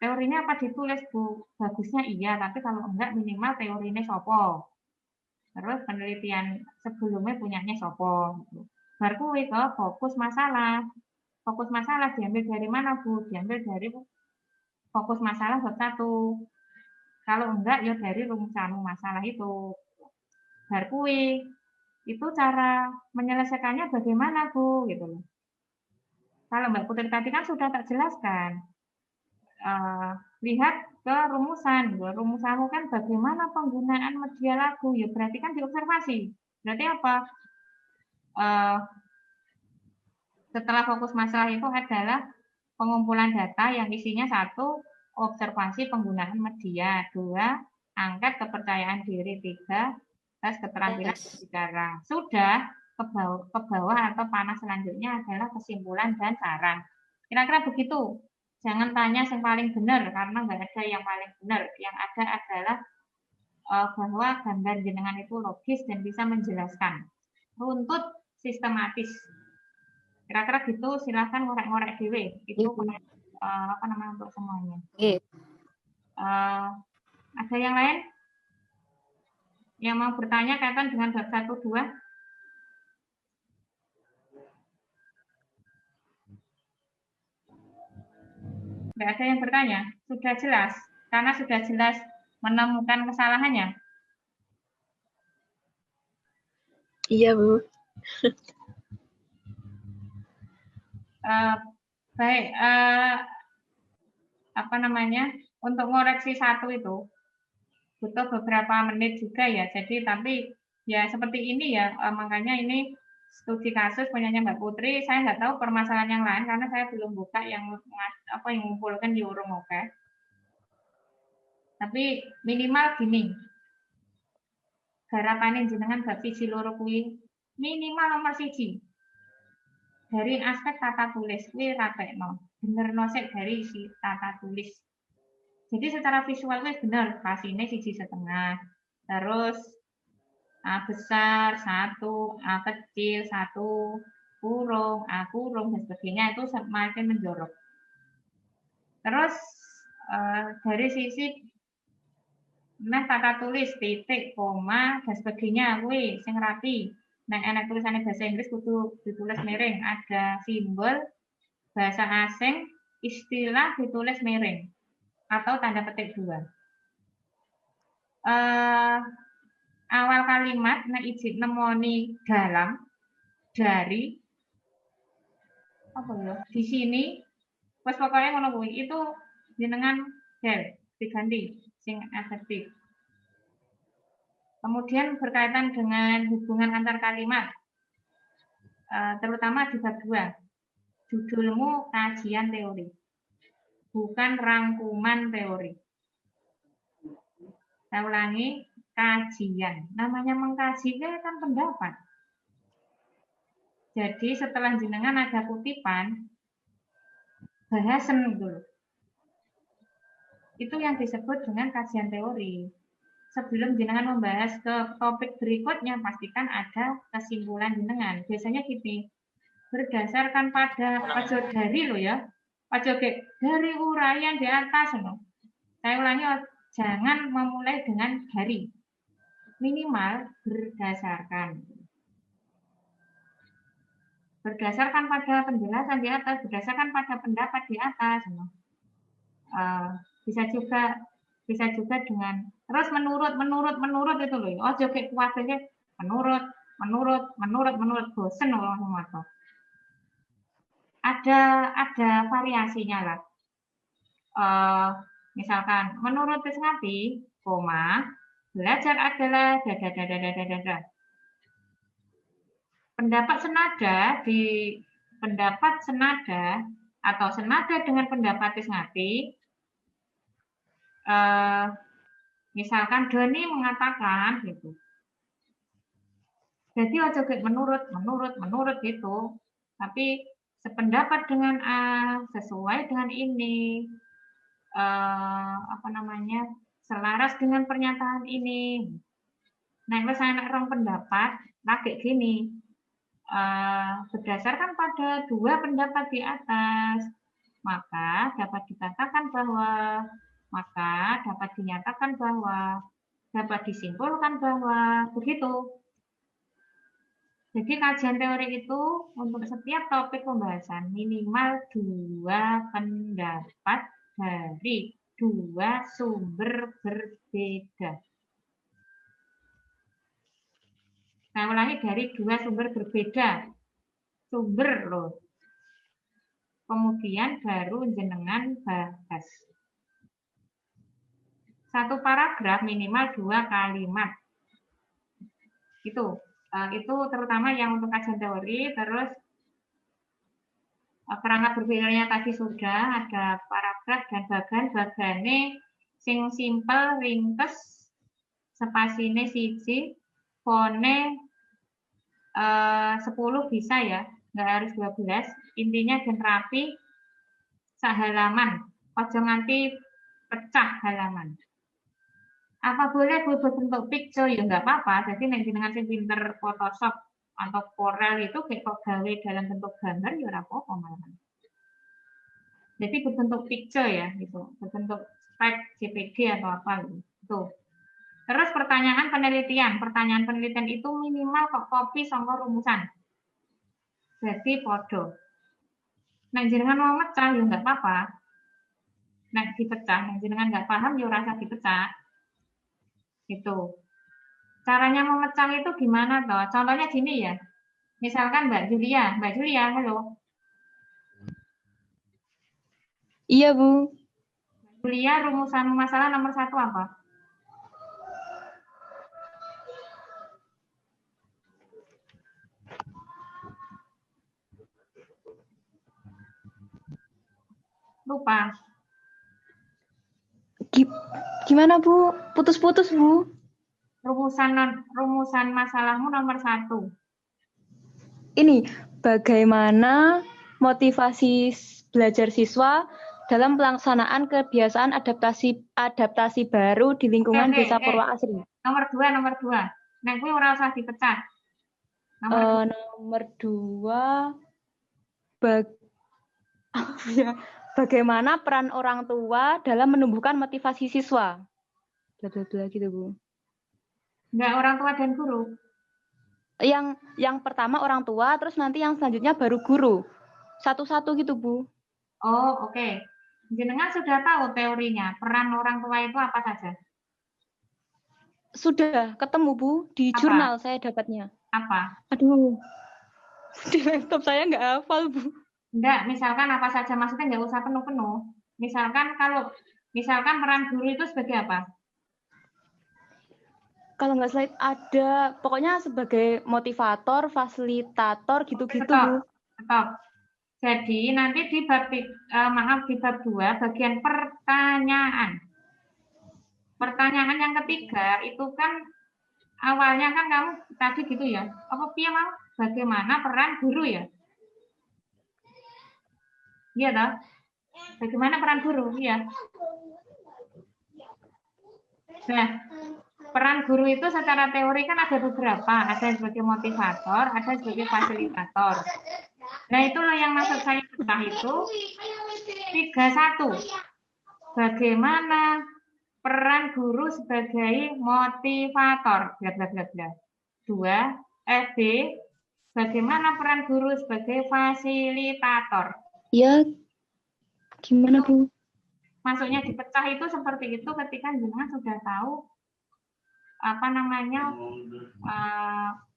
Teorinya apa ditulis Bu? Bagusnya iya, tapi kalau enggak minimal teorinya sopo. Terus penelitian sebelumnya punyanya sopo. Gitu. Baru itu fokus masalah. Fokus masalah diambil dari mana Bu? Diambil dari fokus masalah bab 1. Kalau enggak ya dari rumusan masalah itu. Barkui itu cara menyelesaikannya bagaimana Bu gitu loh. Kalau Mbak Putri tadi kan sudah tak jelaskan. Lihat ke rumusan. Rumusanmu kan bagaimana penggunaan media lagu. Ya berarti kan diobservasi. Berarti apa? Setelah fokus masalah itu adalah pengumpulan data yang isinya 1, observasi penggunaan media, 2, angkat kepercayaan diri, 3, tes keterampilan berbicara. Sudah ke bawah atau panah selanjutnya adalah kesimpulan dan saran. Kira-kira begitu. Jangan tanya yang paling benar karena nggak ada yang paling benar. Yang ada adalah bahwa gambar jenengan itu logis dan bisa menjelaskan. Runtut sistematis. Kira-kira gitu, silahkan ngorek-ngorek dewe. Itu untuk semuanya. Ada yang lain? Yang mau bertanya kaitan dengan bab 1, 2? Tidak ada yang bertanya? Sudah jelas? Karena sudah jelas menemukan kesalahannya? Iya, Bu. Baik, untuk ngoreksi 1 itu butuh beberapa menit juga ya. Jadi tapi Ya, seperti ini ya, makanya ini studi kasus punyanya Mbak Putri. Saya nggak tahu permasalahan yang lain karena saya belum buka yang mengumpulkan di Urung Oke. Tapi minimal gini, garapanin jenengan bab siji loro kuwi minimal nomor siji. Dari aspek tata tulis kuwi rapekno. Benerno sik dari si tata tulis. Jadi secara visual kuwi bener, pasine 1,5. Terus A besar 1, A kecil 1, kurung, A kurung dan sebagainya itu semakin menjorok. Terus dari sisi tata tulis titik, koma dan sebagainya kuwi sing rapi. Nek enek tulisannya bahasa Inggris kudu ditulis miring, ada simbol bahasa asing, istilah ditulis miring atau tanda petik 2. Awal kalimat nek iji nemoni dalam, dari, apa ya, di sini, pas pokoknya ngono kuwi itu jenengan diganti sing efektif. Kemudian berkaitan dengan hubungan antar kalimat, terutama di bab 2. Judulmu kajian teori, bukan rangkuman teori. Saya ulangi, kajian. Namanya mengkaji kan pendapat. Jadi setelah jenengan ada kutipan, bahasan dulu. Itu yang disebut dengan kajian teori. Sebelum jenengan membahas ke topik berikutnya, pastikan ada kesimpulan jenengan. Biasanya gini, berdasarkan pada ojo dari lo ya, ojo dari uraian di atas lo. Saya ulangi, jangan memulai dengan dari. Minimal berdasarkan. Berdasarkan pada penjelasan di atas, berdasarkan pada pendapat di atas. Bisa juga dengan terus menurut itu loh. Oh joget kuatnya menurut bosen orang semua. Ada variasinya lah. Misalkan menurut Trisnati, koma belajar adalah dada. Pendapat senada atau senada dengan pendapat Trisnati. Misalkan Doni mengatakan gitu. Jadi ojo menurut gitu. Tapi sependapat dengan A, sesuai dengan ini, selaras dengan pernyataan ini. Nah, kalau saya orang pendapat, lagi gini, berdasarkan pada 2 pendapat di atas, maka dapat dikatakan bahwa, maka dapat dinyatakan bahwa, dapat disimpulkan bahwa, begitu. Jadi kajian teori itu untuk setiap topik pembahasan minimal 2 pendapat dari 2 sumber berbeda. Saya ulangi, dari 2 sumber berbeda. Sumber loh. Kemudian baru jenengan bahas. 1 paragraf minimal 2 kalimat. Itu terutama yang untuk kajian teori. Terus kerangka berpikirnya tadi sudah ada paragraf dan bagannya sing simpel, ringkes, spasine siji, fone 10 bisa ya, nggak harus 12. Intinya dan rapi, sehalaman, ojo nganti pecah halaman. Apa boleh berbentuk picture ya nggak apa-apa. Jadi nanti dengan sing pinter Photoshop atau Corel itu kayak kok gawe dalam bentuk gambar ya ora apa-apa malahan. Jadi berbentuk picture ya gitu, berbentuk spek JPG atau apa gitu. Terus pertanyaan penelitian itu minimal kok copy sangka rumusan. Jadi podo. Nah jenengan mau mecah ya nggak apa-apa. Nah dipecah, nah jenengan nggak paham ya rasa dipecah. Itu. Caranya memecah itu gimana toh? Contohnya gini ya. Misalkan Mbak Julia, halo. Iya, Bu. Mbak Julia, rumusan masalah nomor 1 apa? Lupa. Gimana, Bu? Putus-putus, Bu. Rumusan masalahmu nomor 1. Ini, bagaimana motivasi belajar siswa dalam pelaksanaan kebiasaan adaptasi baru di lingkungan Oke. Desa Purwoasri. Nomor 2. Nek kuwi ora usah dipecah. Nomor 2, bagaimana peran orang tua dalam menumbuhkan motivasi siswa? Bla bla bla gitu, Bu. Enggak, orang tua dan guru. Yang pertama orang tua, terus nanti yang selanjutnya baru guru. Satu-satu gitu, Bu. Oh, oke. Jenengan sudah tahu teorinya, peran orang tua itu apa saja? Sudah ketemu, Bu, di Apa? jurnal saya dapatnya. Apa? Aduh, di laptop saya nggak hafal, Bu. Enggak, misalkan apa saja, maksudnya nggak usah penuh-penuh. Misalkan peran guru itu sebagai apa? Kalau nggak salah ada, pokoknya sebagai motivator, fasilitator, gitu-gitu, Bu. Stop. Jadi nanti di bab 2 bagian pertanyaan. Pertanyaan yang ketiga itu kan awalnya kan kamu tadi gitu ya. Apa piye mau? Bagaimana peran guru ya? Iya toh? Bagaimana peran guru? Iya. Nah, peran guru itu secara teori kan ada beberapa, ada sebagai motivator, ada sebagai fasilitator. Nah, itulah yang maksud saya pecah itu 3-1. Bagaimana peran guru sebagai motivator, bla bla bla bla. 2, B, bagaimana peran guru sebagai fasilitator. Ya, gimana, Bu? Maksudnya dipecah itu seperti itu ketika jenengan sudah tahu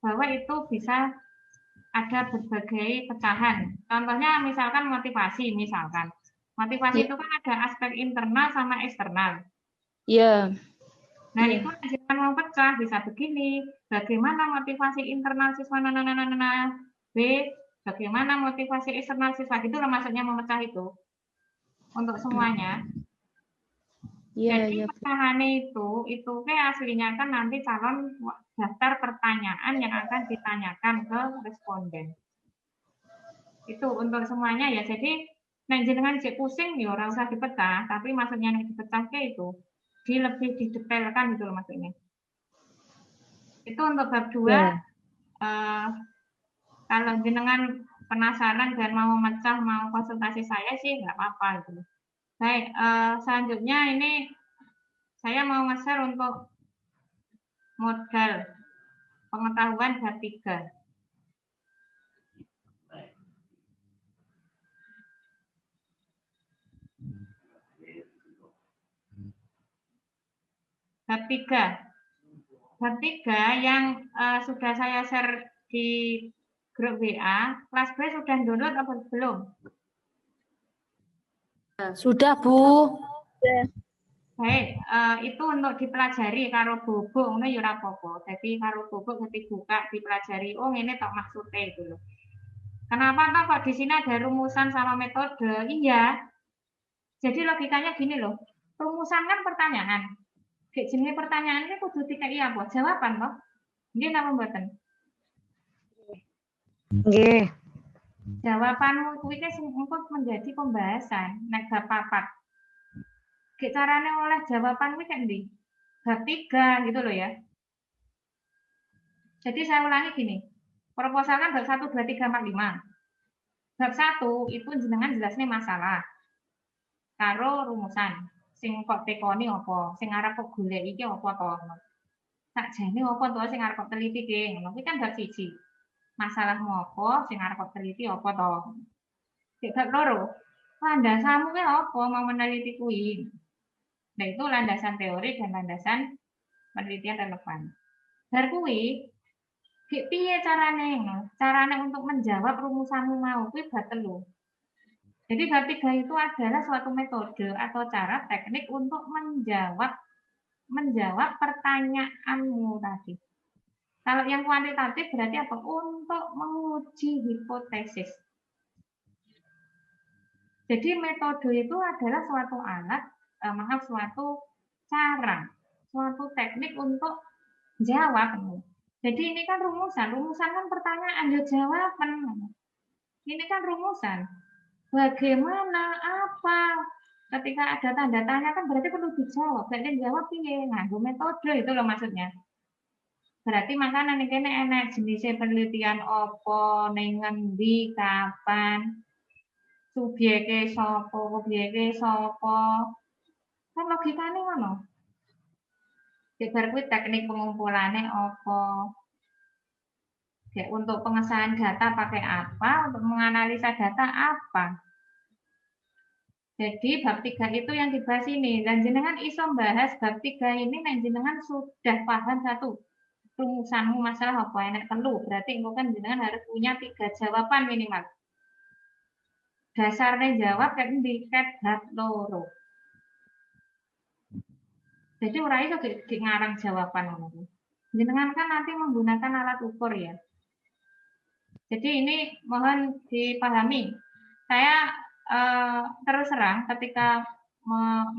bahwa itu bisa ada berbagai pecahan. Contohnya misalkan motivasi, motivasi itu kan ada aspek internal sama eksternal. Iya. Nah, itu jangan mau pecah, bisa begini. Bagaimana motivasi internal siswa B, bagaimana motivasi eksternal siswa, itu maksudnya memecah itu untuk semuanya. Jadi pecahannya itu kayak aslinya kan nanti calon daftar pertanyaan yang akan ditanyakan ke responden. Itu untuk semuanya ya. Jadi jenengan cek pusing ya orang usah dipecah, tapi maksudnya yang dipecah kayak itu lebih didetailkan gitu loh maksudnya. Itu untuk bab 2. Kalau jenengan penasaran dan mau memecah, mau konsultasi saya sih nggak apa-apa gitu. Baik, selanjutnya ini saya mau nge-share untuk modal pengetahuan bab 3. Bab 3 yang sudah saya share di grup WA, kelas B sudah download apa belum? Sudah, Bu. Baik, itu untuk dipelajari karo bubuk ngono ya ora apa-apa. Jadi karo bubuk ketika buka dipelajari, oh ini tok maksudnya itu loh. Kenapa toh kok di sini ada rumusan sama metode? Iya. Jadi logikanya gini loh. Rumusan kan pertanyaan. Kayak jenis pertanyaan ini kudu dikai apa? Jawaban toh. Nggih napa mboten? Nggih. Jawabanmu kuwi engko menjadi pembahasan nek bab 4. Kayak carane oleh jawaban kuwi kan ndi? Bab 3 gitu loh ya. Jadi saya ulangi gini. Proposal kan bab 1 2 3 4 5. Bab 1 itu jenengan jelasnya masalah. Karo rumusan. Sing kok tekoni apa? Sing arep kok golek iki apa to? Sakjane apa to sing arep kok teliti ki? Ngono kuwi kan bab 1. Masalahmu apa? Sing arep kok teliti apa to? Bab 2. Landasanmu ki apa mau meneliti kuwi? Nah, itu landasan teori dan landasan penelitian relevan. Bar kuwi piye carane? Carane untuk menjawab rumusanmu mau kuwi bab 3. Jadi bab 3 itu adalah suatu metode atau cara teknik untuk menjawab pertanyaanmu tadi. Kalau yang kuantitatif berarti apa? Untuk menguji hipotesis. Jadi metode itu adalah suatu alat, suatu cara, suatu teknik untuk jawab. Jadi ini kan rumusan kan pertanyaan, ya jawaban. Ini kan rumusan. Bagaimana, apa, ketika ada tanda tanya kan berarti perlu dijawab. Berarti jawab piye? Nganggo metode itu loh maksudnya. Berarti makanya nih kene enek jenisnya penelitian opo, ning ngendi, kapan, subyeke sapa, obyeke sapa. Kan logikane ngono. Bar kuwi teknik pengumpulannya opo. Kayak untuk pengesahan data pakai apa, untuk menganalisa data apa. Jadi bab 3 itu yang dibahas ini. Dan jenengan iso bahas bab 3 ini, dan jenengan sudah paham satu rumusanmu masalah apa enak telu. Berarti engko kan jenengan harus punya 3 jawaban minimal. Dasarnya jawab kan di ket bab loro. Jadi ora iso di ngarang jawaban ngono. Jenengan kan nanti menggunakan alat ukur ya. Jadi ini mohon dipahami. Saya terus terang ketika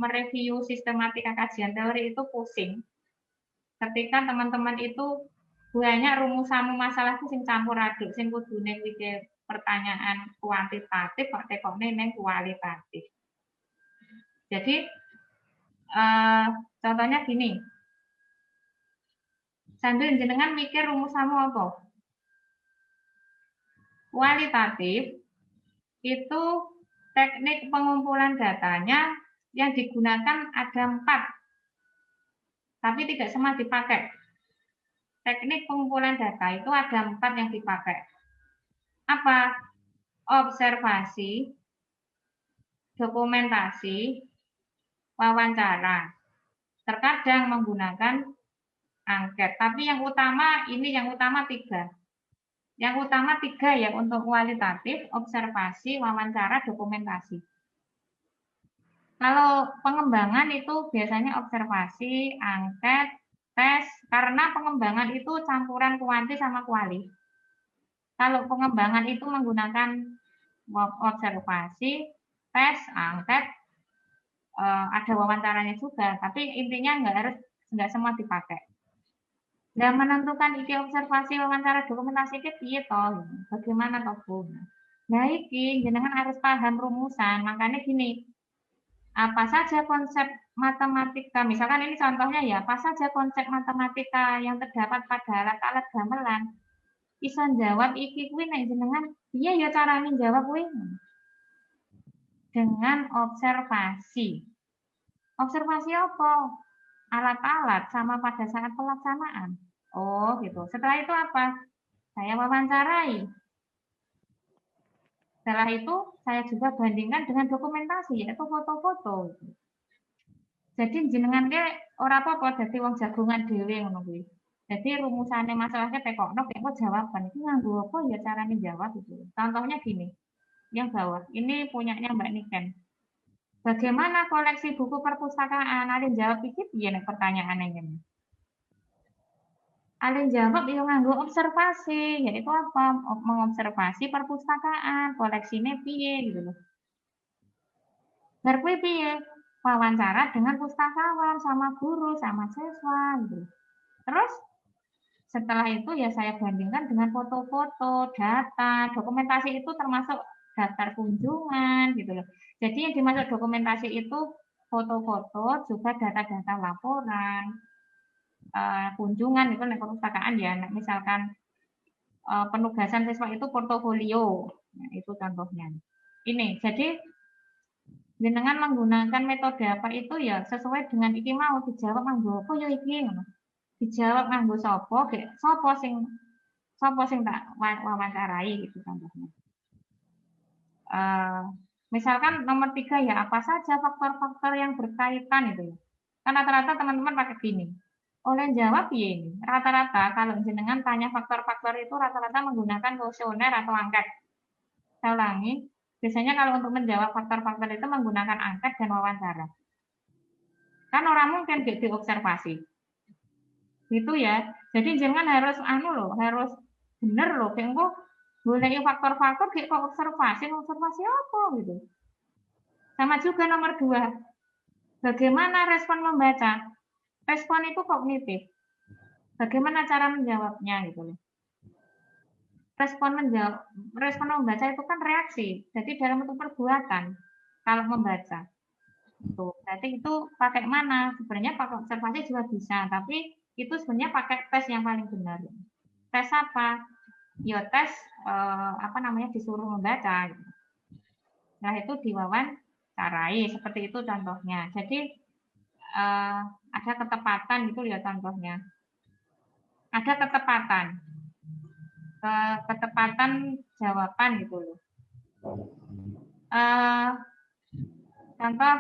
mereview sistematika kajian teori itu pusing. Ketika teman-teman itu banyak rumusanmu masalah itu sing campur aduk, sing kudune mikir pertanyaan kuantitatif kok tekone ning kualitatif. Jadi contohnya gini. Sambil jenengan mikir rumusanmu apa? Kualitatif itu teknik pengumpulan datanya yang digunakan ada 4, tapi tidak semua dipakai. Teknik pengumpulan data itu ada 4 yang dipakai. Apa? Observasi, dokumentasi, wawancara. Terkadang menggunakan angket, tapi yang utama 3. Yang utama 3 ya untuk kualitatif, observasi, wawancara, dokumentasi. Kalau pengembangan itu biasanya observasi, angket, tes, karena pengembangan itu campuran kuanti sama kuali. Kalau pengembangan itu menggunakan observasi, tes, angket, ada wawancaranya juga, tapi intinya nggak semua dipakai. Dan menentukan iki observasi, wawancara, dokumentasi itu piye toh? Bagaimana toh, Bu? Nah, iki jenengan harus paham rumusan. Makanya gini, apa saja konsep matematika, misalkan ini contohnya ya, apa saja konsep matematika yang terdapat pada alat-alat gamelan, bisa jawab iki kuwi nek jenengan, iya ya carane jawab kuwi. Dengan observasi. Observasi apa? Alat-alat sama pada saat pelaksanaan. Oh gitu. Setelah itu apa? Saya wawancarai. Setelah itu saya juga bandingkan dengan dokumentasi, yaitu foto-foto. Jadi jenengan ke ora apa-apa dadi wong jagongan dhewe ngono kuwi. Jadi rumusane masalahnya tekokno kok jawaban itu nganggo apa ya carane jawab itu. Contohnya gini. Yang bawah, ini punyanya Mbak Niken. Bagaimana koleksi buku perpustakaan? Alin jawab iki piye nek pertanyaannya ngene. Alin jawab yo nganggo observasi, yaitu apa? Mengobservasi perpustakaan, koleksinya piye gitu loh. Bar kuwi piye? Wawancara dengan pustakawan, sama guru, sama siswa gitu. Terus setelah itu ya saya bandingkan dengan foto-foto, data, dokumentasi itu termasuk daftar kunjungan gitu loh. Jadi yang dimaksud dokumentasi itu foto-foto, juga data-data laporan, kunjungan itu nek perpustakaan ya. Nah, misalkan penugasan siswa itu portofolio, nah, itu contohnya. Ini, jadi jenengan menggunakan metode apa itu ya sesuai dengan iki mau dijawab nganggo apa ya iki ngono. Dijawab nganggo sapa, sapa sing tak wawancarai gitu contohnya. Misalkan nomor 3 ya apa saja faktor-faktor yang berkaitan itu ya. Kan rata-rata teman-teman pakai gini. Oleh jawab ya ini. Rata-rata kalau jenengan tanya faktor-faktor itu rata-rata menggunakan kuesioner atau angket. Saya ulangi. Biasanya kalau untuk menjawab faktor-faktor itu menggunakan angket dan wawancara. Kan orang mungkin diobservasi. Gitu ya. Jadi jenengan harus harus bener loh. Kayak boleh faktor-faktor kayak observasi apa gitu. Sama juga nomor 2. Bagaimana respon membaca? Respon itu kognitif. Bagaimana cara menjawabnya gitu loh. Respon membaca itu kan reaksi. Jadi dalam bentuk perbuatan kalau membaca. Tuh, berarti itu pakai mana? Sebenarnya pakai observasi juga bisa, tapi itu sebenarnya pakai tes yang paling benar. Tes apa? Ya tes disuruh membaca. Gitu. Nah itu diwawancarai seperti itu contohnya. Jadi ada ketepatan gitu ya contohnya. Ada ketepatan jawaban gitu loh. Contoh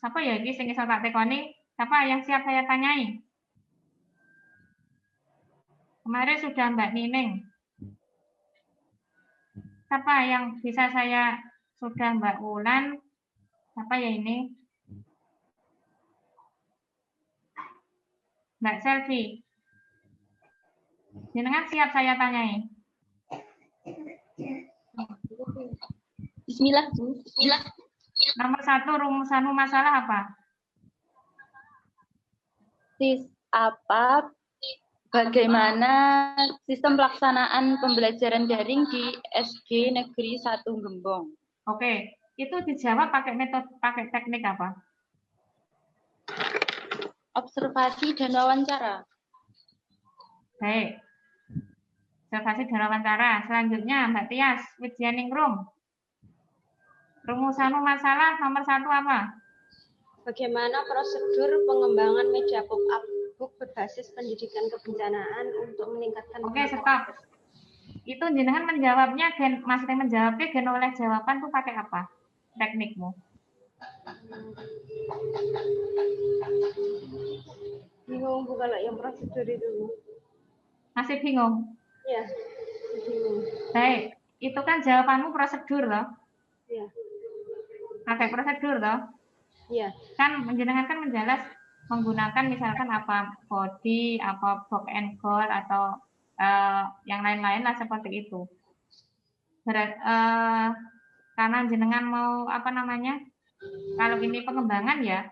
siapa ya ini sing iso tak tekoni? Siapa yang siap saya tanyai? Kemarin sudah Mbak Nining. Siapa yang bisa saya sudah Mbak Wulan? Siapa ya ini? Mbak Selvi. Jenengan siap saya tanyai? Bismillah, Bu. Bismillah. Nomor 1 rumusanmu masalah apa? Bagaimana sistem pelaksanaan pembelajaran daring di SD Negeri 1 Gembong? Oke, itu dijawab pakai teknik apa? Observasi dan wawancara. Baik. Observasi dan wawancara. Selanjutnya Mbak Tias, Wijianingrum. Rumusanmu masalah nomor 1 apa? Bagaimana prosedur pengembangan media pop-up book berbasis pendidikan kebencanaan untuk meningkatkan Oke, stop. Itu jenengan menjawabnya, maksudnya menjawabnya gen oleh jawaban tuh pakai apa? Teknikmu. Bingung Bu kalau yang prosedur itu. Masih bingung? Ya, bingung. Baik, itu kan jawabanmu prosedur loh. Ya. Pakai prosedur loh. Iya. Kan jenengan kan menjelas menggunakan misalkan apa body, apa box and goal atau yang lain-lain lah seperti itu. Karena jenengan mau kalau ini pengembangan ya,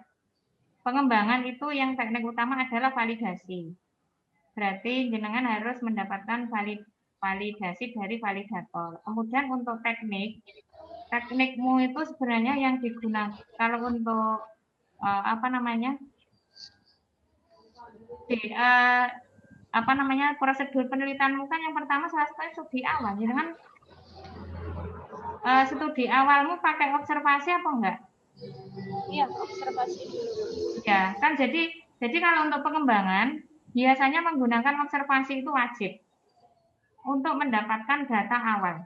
pengembangan itu yang teknik utama adalah validasi. Berarti jenengan harus mendapatkan validasi dari validator. Kemudian untuk teknikmu itu sebenarnya yang digunakan kalau untuk prosedur penelitianmu kan yang pertama salah satunya studi awal. Jangan studi awalmu pakai observasi apa enggak? Iya, observasi dulu. Ya, kan jadi kalau untuk pengembangan biasanya menggunakan observasi itu wajib untuk mendapatkan data awal.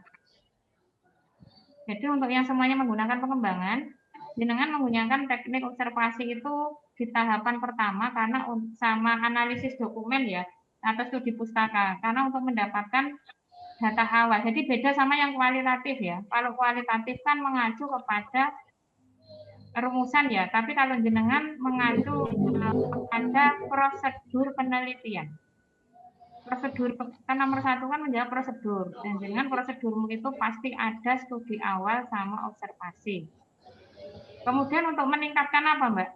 Jadi untuk yang semuanya menggunakan pengembangan, jenengan menggunakan teknik observasi itu di tahapan pertama karena sama analisis dokumen ya atau studi pustaka karena untuk mendapatkan data awal. Jadi beda sama yang kualitatif ya. Kalau kualitatif kan mengacu kepada rumusan ya, tapi kalau jenengan mengacu kepada prosedur penelitian. Prosedur kan nomor 1 kan menjawab prosedur dan dengan prosedurmu itu pasti ada studi awal sama observasi. Kemudian untuk meningkatkan apa Mbak?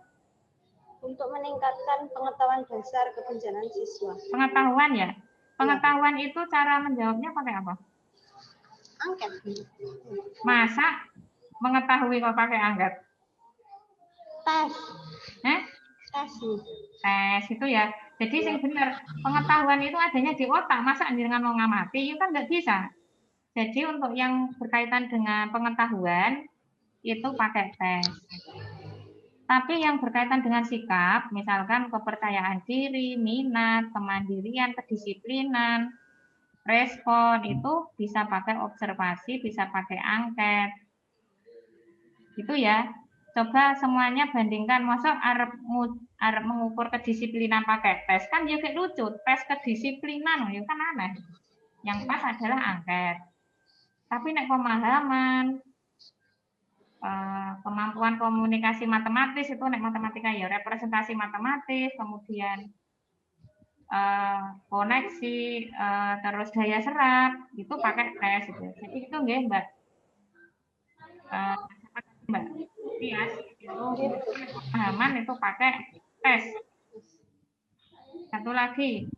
Untuk meningkatkan pengetahuan dasar kebencanaan siswa. Pengetahuan ya. Pengetahuan itu cara menjawabnya pakai apa? Angket. Masa mengetahui kok pakai angket? Tes. Tes. Tes itu ya. Jadi yang benar pengetahuan itu adanya di otak. Masa dengan mau ngamati itu kan nggak bisa. Jadi untuk yang berkaitan dengan pengetahuan itu pakai tes. Tapi yang berkaitan dengan sikap, misalkan kepercayaan diri, minat, kemandirian, kedisiplinan, respon itu bisa pakai observasi, bisa pakai angket. Gitu ya. Coba semuanya bandingkan, masa arep mengukur kedisiplinan pakai tes kan ya kayak lucu, tes kedisiplinan ya kan aneh. Yang pas adalah angket. Tapi nek pemahaman, kemampuan komunikasi matematis itu nek matematika ya representasi matematis, kemudian koneksi, terus daya serap itu pakai tes gitu. Jadi itu nggih Mbak. Mbak Tias itu pemahaman itu pakai tes. Satu lagi.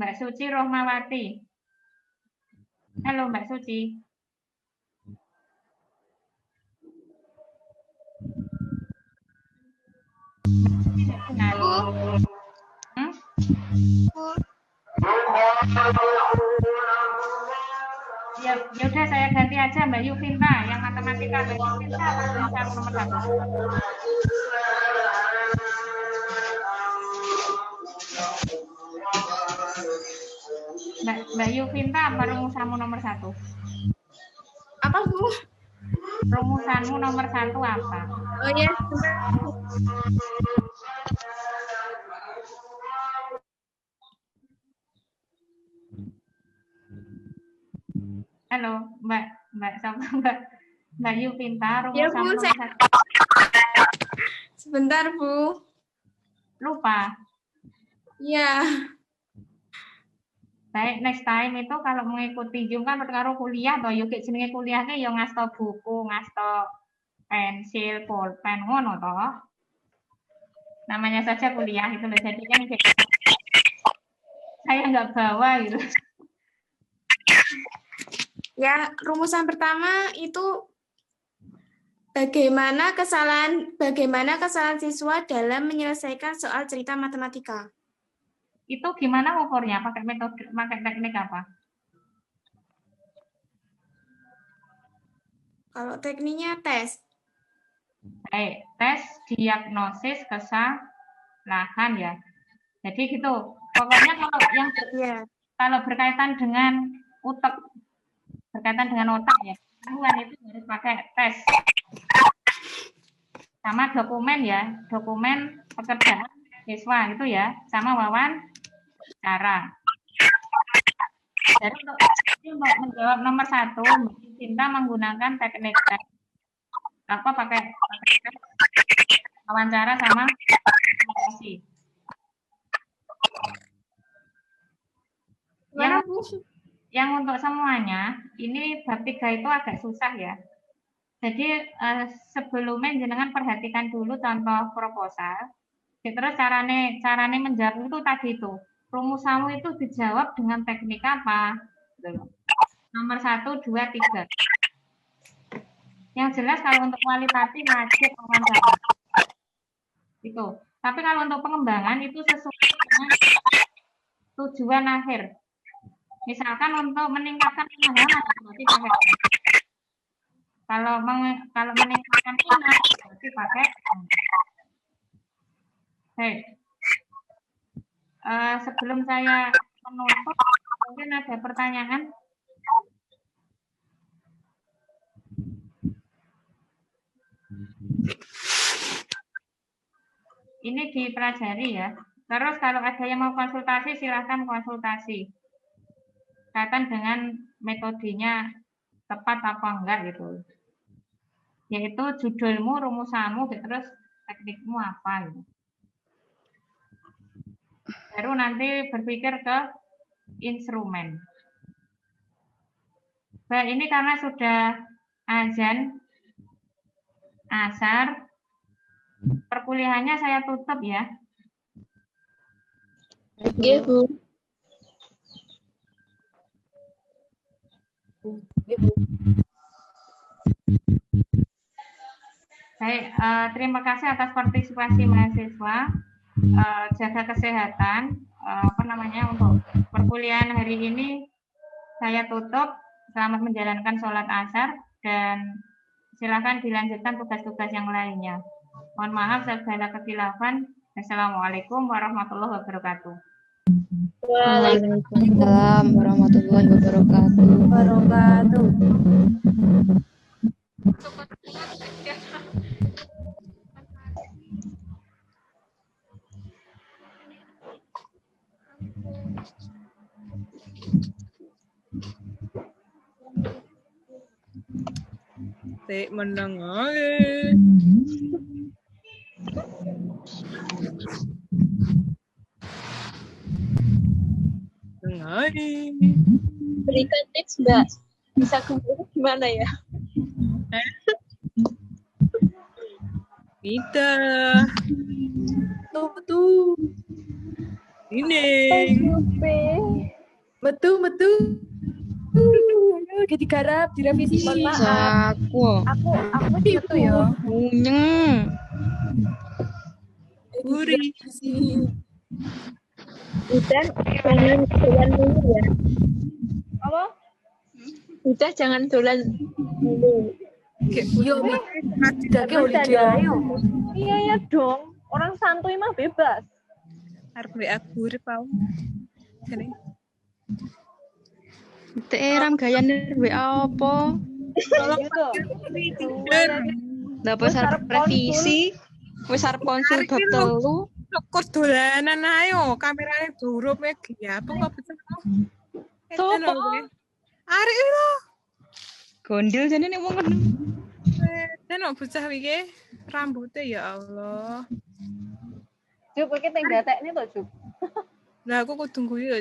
Mbak Suci Rohmawati. Halo Mbak Suci. Ya udah saya ganti aja Mbak Yuvinta yang matematika. Mbak Yuvinta nomor 1. Mbak Yuvinta apa rumusanmu nomor 1? Apa Bu? Rumusanmu nomor 1 apa? Oh ya. Halo Mbak Yuvinta Ya rumusanmu Bu, nomor 1. Sebentar Bu. Lupa. Ya. Baik, next time itu kalau mengikuti Zoom kan karo kuliah toh, yuk jenenge kuliahnya ya ngasto buku, ngasto pensil, pulpen ngono toh. Namanya saja kuliah itu loh. Jadi kan saya nggak bawa gitu. Ya, rumusan pertama itu bagaimana kesalahan siswa dalam menyelesaikan soal cerita matematika. Itu gimana ukurnya? Pakai teknik apa? Kalau tekniknya tes. Baik, tes diagnosis kesalahan ya. Jadi gitu. Pokoknya kalau berkaitan dengan otak ya, itu harus pakai tes. Sama dokumen ya, dokumen pekerjaan siswa itu ya, sama wawancara. Jadi untuk menjawab nomor 1, Cinta menggunakan teknik tes. Apa pakai tes, wawancara sama evaluasi. Yang untuk semuanya, ini bab 3 itu agak susah ya. Jadi sebelumnya jenengan perhatikan dulu contoh proposal. Terus carane menjawab itu tadi itu. Rumusanmu itu dijawab dengan teknik apa? Nomor 1, 2, 3. Yang jelas kalau untuk kualitatif wajib wawancara. Itu. Tapi kalau untuk pengembangan itu sesuai dengan tujuan akhir. Misalkan untuk meningkatkan pemahaman berarti pakai. Kalau meningkatkan minat berarti pakai. Baik. Sebelum saya menutup, mungkin ada pertanyaan. Ini dipelajari ya. Terus kalau ada yang mau konsultasi, silahkan konsultasi. Kaitan dengan metodenya tepat apa enggak gitu. Yaitu judulmu, rumusanmu, terus teknikmu apa gitu. Baru nanti berpikir ke instrumen. Baik, ini karena sudah azan asar, perkuliahannya saya tutup ya. Oke, Bu. Baik, terima kasih atas partisipasi mahasiswa. Jaga kesehatan. Untuk perkuliahan hari ini saya tutup. Selamat menjalankan sholat asar dan silakan dilanjutkan tugas-tugas yang lainnya. Mohon maaf segala kekhilafan. Assalamualaikum warahmatullahi wabarakatuh. Waalaikumsalam warahmatullahi wabarakatuh. Tik mendengar. Dengar. berikan tips Mbak. Bisa kumpul gimana ya? Tidak. Betul. Ini. Metu. Jadi garap direvisi. Mohon maaf. Aku metu ya. Munyeng. Gurih. Udah jangan dolan dulu ya. Apa? Udah jangan dolan dulu. Yo, dake holiday ayo. Iya ya dong. Orang santuy mah bebas. Arep WA gurih pau. Jane. Ram gayane WA apa? Lah wis arep revisi. Wis arep konsul bab 3. Kok dolanan ayo, kamerane durup iki ya. Apa kok bisa? Sopo? Arek lho. Gondel jane nek wong ngono. Dan bocah iki rambutnya ya Allah. Jup iki teng datekne to, Jup. Lah aku kudu guyu ya.